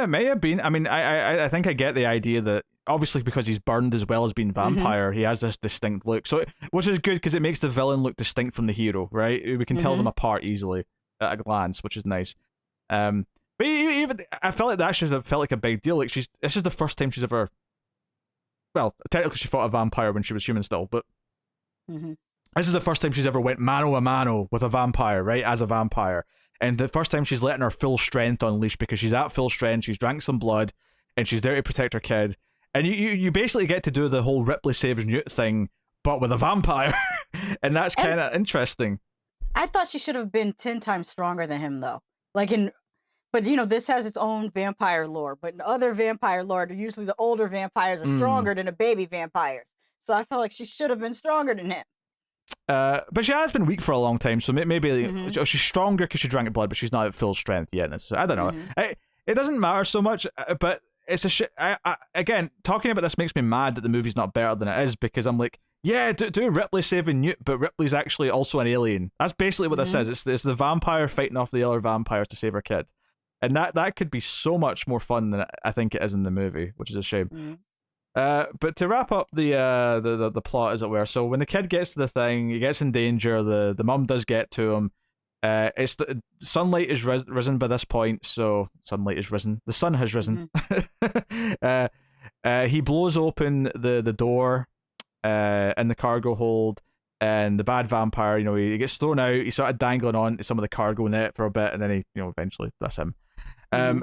May have been. I mean, I think I get the idea that obviously because he's burned as well as being vampire, he has this distinct look. So, which is good because it makes the villain look distinct from the hero, right? We can tell them apart easily at a glance, which is nice. But even I felt like that should have felt like a big deal. Like this is the first time she's ever. Well, technically she fought a vampire when she was human still, but this is the first time she's ever went mano a mano with a vampire, right? As a vampire. And the first time she's letting her full strength unleash because she's at full strength, she's drank some blood, and she's there to protect her kid. And you basically get to do the whole Ripley saves Newt thing, but with a vampire. And that's kind of interesting. I thought she should have been 10 times stronger than him, though. But this has its own vampire lore. But in other vampire lore, usually the older vampires are stronger than the baby vampires. So I felt like she should have been stronger than him. But she has been weak for a long time, so maybe she's stronger because she drank blood, but she's not at full strength yet. I don't know. It doesn't matter so much, but it's a shit. Again, talking about this makes me mad that the movie's not better than it is, because I'm like, yeah, do Ripley saving Newt, but Ripley's actually also an alien. That's basically what this is. It's the vampire fighting off the other vampires to save her kid, and that could be so much more fun than I think it is in the movie, which is a shame. But to wrap up the plot, as it were, so when the kid gets to the thing, he gets in danger. The mum does get to him. It's the sunlight is risen by this point, so sunlight is risen. The sun has risen. He blows open the door in the cargo hold, and the bad vampire, he gets thrown out. He's sort of dangling on to some of the cargo net for a bit, and then he, eventually that's him. Mhm.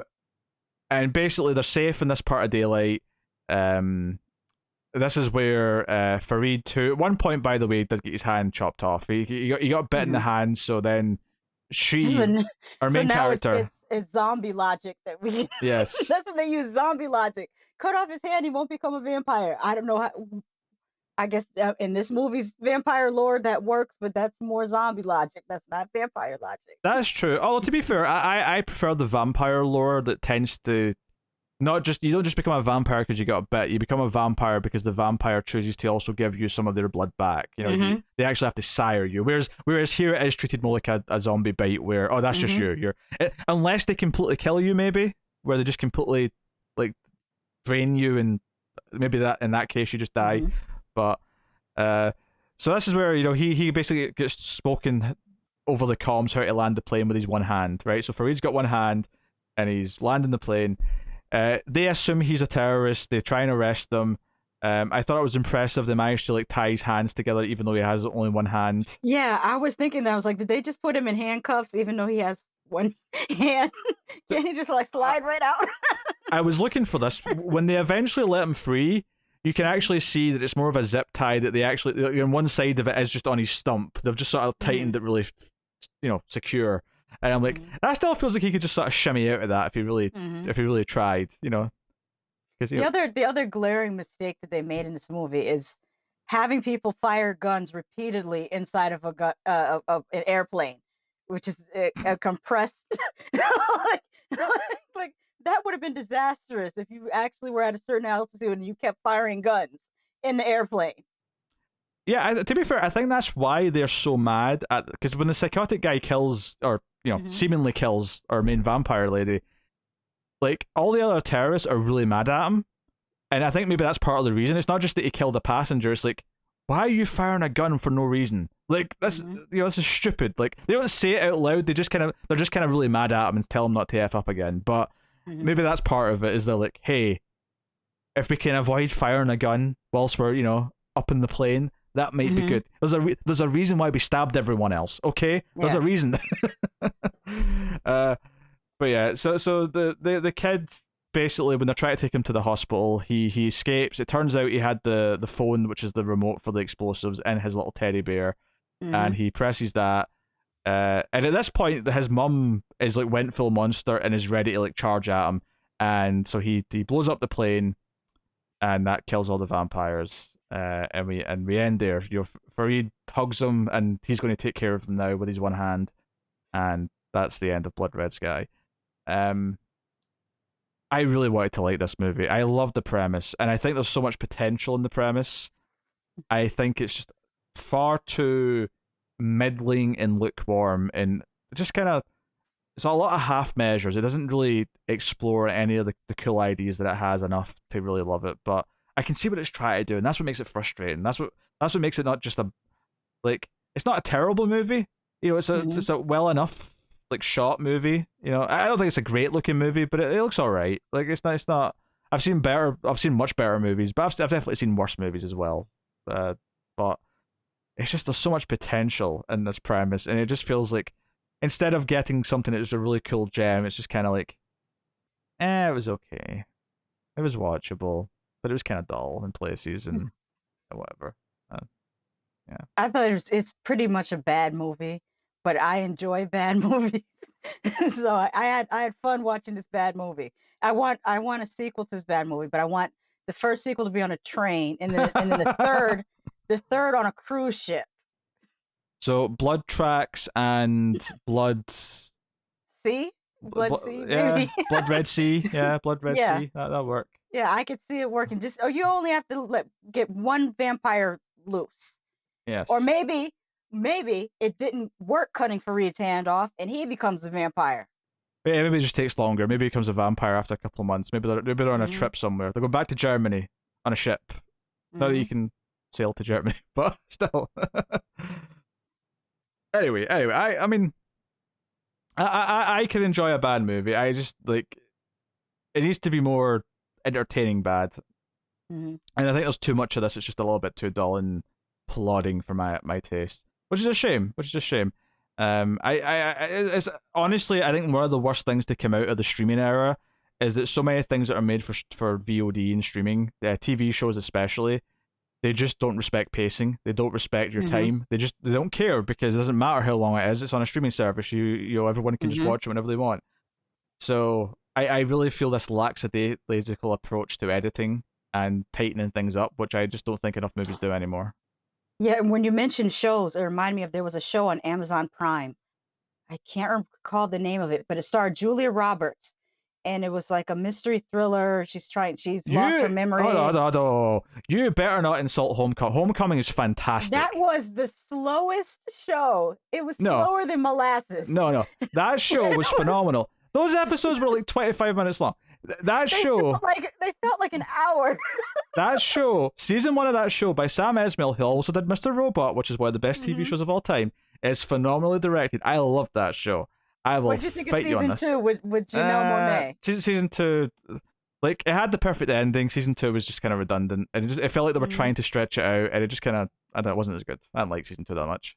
And basically they're safe in this part of daylight. This is where Farid too. At one point, by the way, did get his hand chopped off. He got bit in the Mhm. hand, so then So, she, our so main now it's character, it's it's zombie logic that we. yes, That's what they use, zombie logic. Cut off his hand, he won't become a vampire. I don't know how. I guess in this movie's vampire lore that works, but that's more zombie logic. That's not vampire logic. that's true. Although to be fair, I prefer the vampire lore that tends to not just you don't just become a vampire because you got a bit. You become a vampire because the vampire chooses to also give you some of their blood back. Mhm. They actually have to sire you. Whereas here it is treated more like a zombie bite, where that's just Mhm. you. Unless they completely kill you, maybe where they just completely like drain you, and maybe that in that case you just die. Mhm. But uh, so this is where he basically gets spoken over the comms how to land the plane with his one hand, right? So Farid's got one hand, and he's landing the plane. They assume he's a terrorist. They try and arrest them. I thought it was impressive they managed to like tie his hands together, even though he has only one hand. Yeah, I was thinking that. I was like, did they just put him in handcuffs even though he has one hand? Can he just like I, slide right out? I was looking for this when they eventually let him free. You can actually see that it's more of a zip tie that they actually on one side of it is just on his stump. They've just sort of Mhm. tightened it really, secure. And I'm like, Mhm. that still feels like he could just sort of shimmy out of that Mhm. if he really tried, because The other glaring mistake that they made in this movie is having people fire guns repeatedly inside of a gun of an airplane, which is a compressed like, like that would have been disastrous if you actually were at a certain altitude and you kept firing guns in the airplane. Yeah, to be fair, I think that's why they're so mad at because when the psychotic guy kills or Mhm. seemingly kills our main vampire lady, like all the other terrorists are really mad at him, and I think maybe that's part of the reason. It's not just that he killed a passenger; it's like, why are you firing a gun for no reason? Like this, Mhm. this is stupid. Like they don't say it out loud; they're just kind of really mad at him and tell him not to f up again. But Mhm. maybe that's part of it. Is they're like, hey, if we can avoid firing a gun whilst we're up in the plane, that might be Mhm. good. There's a reason why we stabbed everyone else. Okay, there's a Yeah. reason. uh, but yeah, so the kid basically when they're trying to take him to the hospital, he escapes. It turns out he had the phone, which is the remote for the explosives, in his little teddy bear, and Mhm. he presses that. And at this point, his mum is like went full monster and is ready to like charge at him, and so he blows up the plane and that kills all the vampires. And we end there. Farid hugs him, and he's going to take care of them now with his one hand, and that's the end of Blood Red Sky. Um, I really wanted to like this movie. I love the premise, and I think there's so much potential in the premise. I think it's just far too middling and lukewarm, and just kind of it's a lot of half measures. It doesn't really explore any of the cool ideas that it has enough to really love it. But I can see what it's trying to do, and that's what makes it frustrating. That's what makes it not just a like it's not a terrible movie. Mhm. It's a well enough like shot movie. I don't think it's a great looking movie, but it looks all right. Like it's not. I've seen much better movies, but I've definitely seen worse movies as well. But it's just there's so much potential in this premise, and it just feels like instead of getting something that was a really cool gem, it's just kind of like, it was okay, it was watchable, but it was kind of dull in places and whatever. Uh, yeah. I thought it's pretty much a bad movie, but I enjoy bad movies. So I had fun watching this bad movie. I want a sequel to this bad movie, but I want the first sequel to be on a train, and then the third on a cruise ship. So blood tracks and See, Blood Sea, yeah, maybe. blood red sea, yeah, blood red Yeah, sea. That'll work. yeah, I could see it working. Just you only have to get one vampire loose, or Yes. maybe it didn't work cutting Farid's hand off, and he becomes a vampire. Yeah, maybe it just takes longer. Maybe he becomes a vampire after a couple of months. Maybe they're on a Hmm. trip somewhere. They go back to Germany on a ship. Not that you Hmm. can sail to Germany, but still. Anyway, I mean, I can enjoy a bad movie. I just like it needs to be more entertaining bad, Hmm. and I think there's too much of this. It's just a little bit too dull, and plodding for my taste, which is a shame. Which is a shame. It's honestly, I think one of the worst things to come out of the streaming era is that so many things that are made for VOD and streaming, TV shows especially, they just don't respect pacing. They don't respect your Mhm. time. They don't care because it doesn't matter how long it is. It's on a streaming service. You know everyone can just Mhm. watch it whenever they want. So I really feel this lackadaisical approach to editing and tightening things up, which I just don't think enough movies do anymore. Yeah, and when you mentioned shows, it reminded me of there was a show on Amazon Prime. I can't recall the name of it, but it starred Julia Roberts, and it was like a mystery thriller. She's lost her You memory. you better not insult Homecoming. Homecoming is That fantastic. was the slowest show. It was No, slower than molasses. no. That show It was was, phenomenal. Those episodes were like 25 minutes long. That show they felt like an hour. That show, season one of that show by Sam Esmail, who also did Mr. Robot, which is one of the best TV Mhm. shows of all time, is phenomenally directed. I love that show. I will What did you think of fight you on season this. two with Janelle Monáe? Season two, like it had the perfect ending. Season two was just kind of redundant, and it felt like they were Mhm. trying to stretch it out, and it just kind of, I don't know, it wasn't as good. I didn't like season two that much.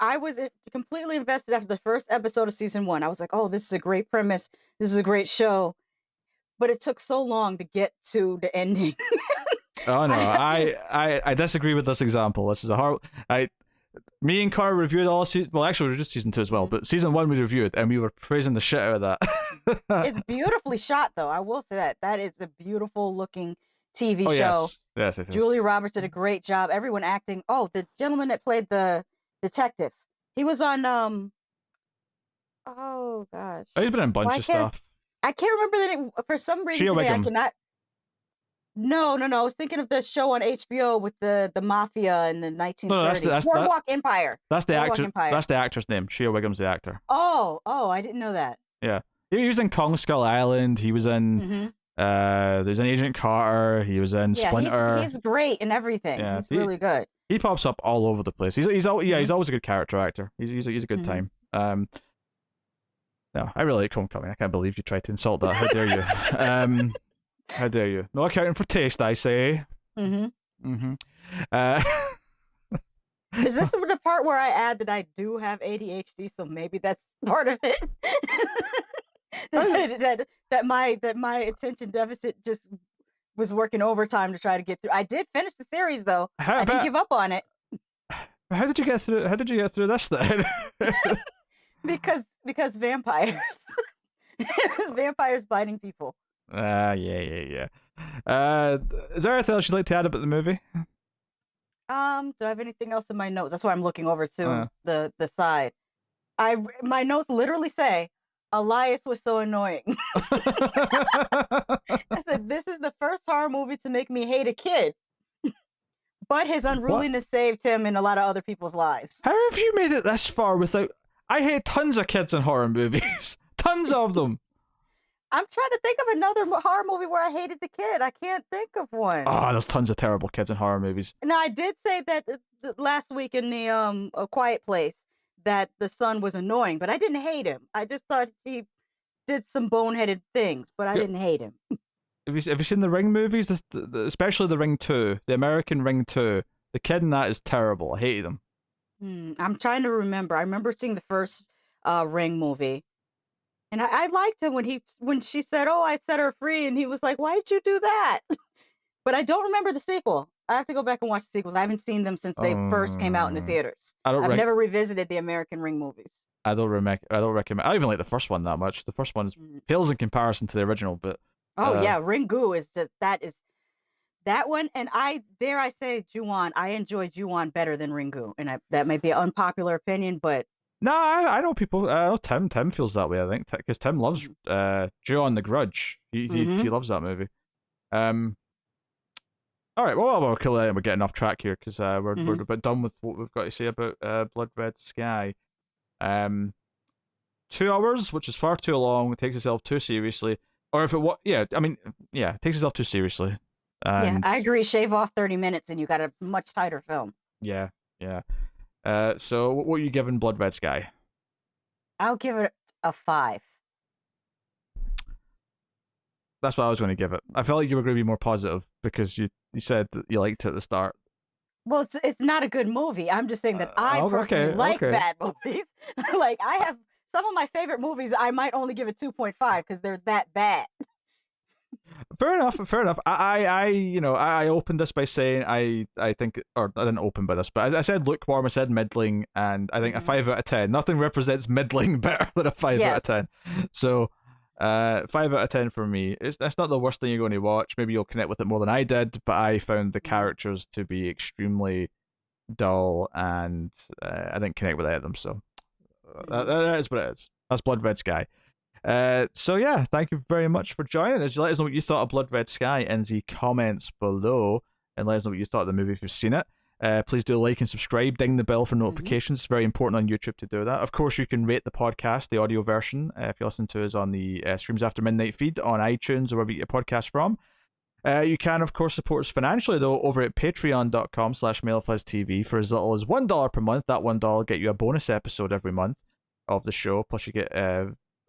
I was completely invested after the first episode of season one. I was like, "Oh, this is a great premise. This is a great show." But it took so long to get to the ending. Oh no, I had to. I disagree with this example. This is a hard. I Me and Carr reviewed all season. Well, actually, we reviewed season two as well, Mhm. but season one we reviewed, and we were praising the shit out of that. It's beautifully shot, though. I will say that that is a beautiful looking TV Oh show. yes, it Julie is. Roberts did a great job. Everyone acting. Oh, the gentleman that played the detective. He was on oh gosh. Oh, he's been in a bunch Why of can't stuff. I can't remember the name for some reason Shea today I Wiggum. cannot. No, no, no. I was thinking of the show on HBO with the mafia in the No, that's 1930s. Boardwalk Empire. that's the Boardwalk actor. Empire. That's the actor's name. Shea Wiggum's the actor. Oh, I didn't know that. Yeah, he was in Kong Skull Island. He was in Mhm. there's an Agent Carter. He was in Yeah, Splinter. he's great in everything. Yeah, He's really good. he pops up all over the place. He's Mhm. always a good character actor. He's a good Mhm. time. No, I really like Homecoming. I can't believe you tried to insult that. How dare you? How dare you? No accounting for taste, I say. Mhm. Mm-hmm. Uh, Is this the part where I add that I do have ADHD? So maybe that's part of it. that my attention deficit just was working overtime to try to get through. I did finish the series though. how I didn't about give up on it how did you get through? How did you get through this then? because vampires. Vampires biting people. Yeah. Is there anything else you'd like to add about the movie? Do I have anything else in my notes? That's why I'm looking over Uh, to the side. My notes literally say Elias was so annoying. I said this is the first horror movie to make me hate a kid, but his what? unruliness saved him in a lot of other people's lives. How have you made it this far without? I hate tons of kids in horror movies. Tons of them. I'm trying to think of another horror movie where I hated the kid. I can't think of one. Oh, there's tons of terrible kids in horror movies. Now I did say that last week in the A Quiet Place that the son was annoying, but I didn't hate him. I just thought he did some boneheaded things, but I Yeah. didn't hate him. Have you seen the Ring movies? Especially the Ring 2, the American Ring 2. The kid in that is terrible. I hated him. I'm trying to remember. I remember seeing the first Ring movie, and I liked him when she said, "Oh, I set her free," and he was like, "Why did you do that?" But I don't remember the sequel. I have to go back and watch the sequels. I haven't seen them since they first came out in the Um, theaters. I don't I've rec- never revisited the American Ring movies. I don't recommend. I don't even like the first one that much. The first one Mm. pales in comparison to the original, but Oh uh, yeah, Ringu is just that one, and I dare I say Ju-on. I enjoy Ju-on better than Ringu, and that may be an unpopular opinion, but no, I know people. I know Tim feels that way. I think because Tim loves Joe on the Grudge. He mm-hmm, loves that movie. Um. All right. Well, we're killing it. We're getting off track here because we're mm-hmm. about done with what we've got to say about Blood Red Sky. Um. 2 hours, which is far too long. It takes itself too seriously. Or if it was, yeah, I mean, yeah, it takes itself too seriously. Yeah, And I agree. Shave off 30 minutes, and you got a much tighter film. yeah, yeah. So what are you giving Blood Red Sky? I'll give it a 5. That's what I was going to give it. I felt like you were going to be more positive because you said that you liked it at the start. Well, it's not a good movie. I'm just saying that I personally Okay, like okay. bad movies. Like, I have some of my favorite movies, I might only give it 2.5 because they're that bad. Fair enough. Fair enough. I opened this by saying I think, or I didn't open by this, but I said lukewarm. I said middling, and I think a Mhm. 5 out of 10. Nothing represents middling better than a 5 out of 10. Yes. So, 5 out of 10 for me. That's not the worst thing you're going to watch. Maybe you'll connect with it more than I did, but I found the Mhm. characters to be extremely dull, and I didn't connect with any of them. So Mhm. that is what it is. That's Blood Red Sky. So yeah, thank you very much for joining us. Let us know what you thought of Blood Red Sky in the comments below, and let us know what you thought of the movie if you've seen it. Please do like and subscribe, ding the bell for Mhm. notifications. It's very important on YouTube to do that. Of course, you can rate the podcast, the audio version, if you listen to us on the Streams After Midnight feed on iTunes or wherever you get your podcast from. You can, of course, support us financially, though, over at patreon.com/MailFuzzTV for as little as $1 per month. That $1 get you a bonus episode every month of the show, plus you get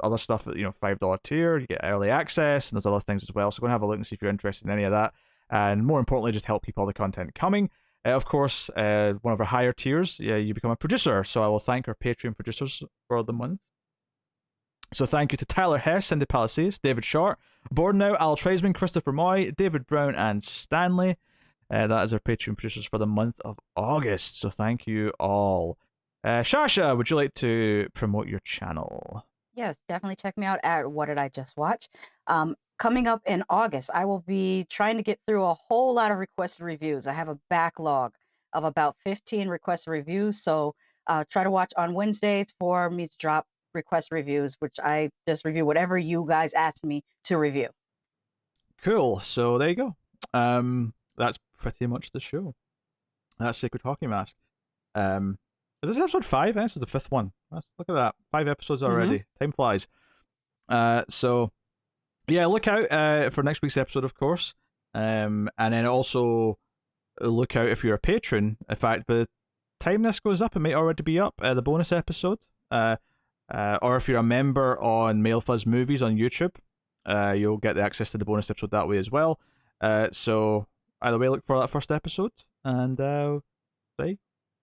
other stuff at, $5 tier, you get early access, and there's other things as well. So go and have a look and see if you're interested in any of that. And more importantly, just help keep all the content coming. Of course, one of our higher tiers, you become a producer. So I will thank our Patreon producers for the month. So thank you to Tyler Hess, Cindy Palacios, David Short, Bordenau, Al Treisman, Christopher Moy, David Brown, and Stanley. That is our Patreon producers for the month of August. So thank you all. Shasha, would you like to promote your channel? Yes, definitely check me out at What Did I Just Watch? Coming up in August, I will be trying to get through a whole lot of requested reviews. I have a backlog of about 15 requested reviews. So try to watch on Wednesdays for me to drop request reviews, which I just review whatever you guys ask me to review. Cool. So there you go. That's pretty much the show. That's Sacred Hockey Mask. Is this episode 5? This is the 5th one. Look at that. 5 episodes Hmm. already. Time flies. So yeah, look out for next week's episode, of course. And then also look out if you're a patron. In fact, by the time this goes up, it might already be up. The bonus episode. Or if you're a member on Male Fuzz Movies on YouTube, you'll get the access to the bonus episode that way as well. So either way, look for that first episode. And bye.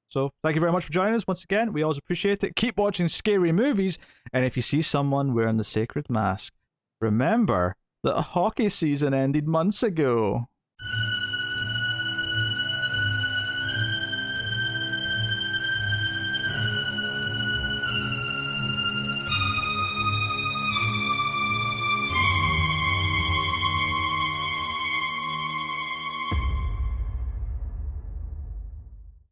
So thank you very much for joining us once again. We always appreciate it. Keep watching scary movies, and if you see someone wearing the sacred mask, remember that a hockey season ended months ago.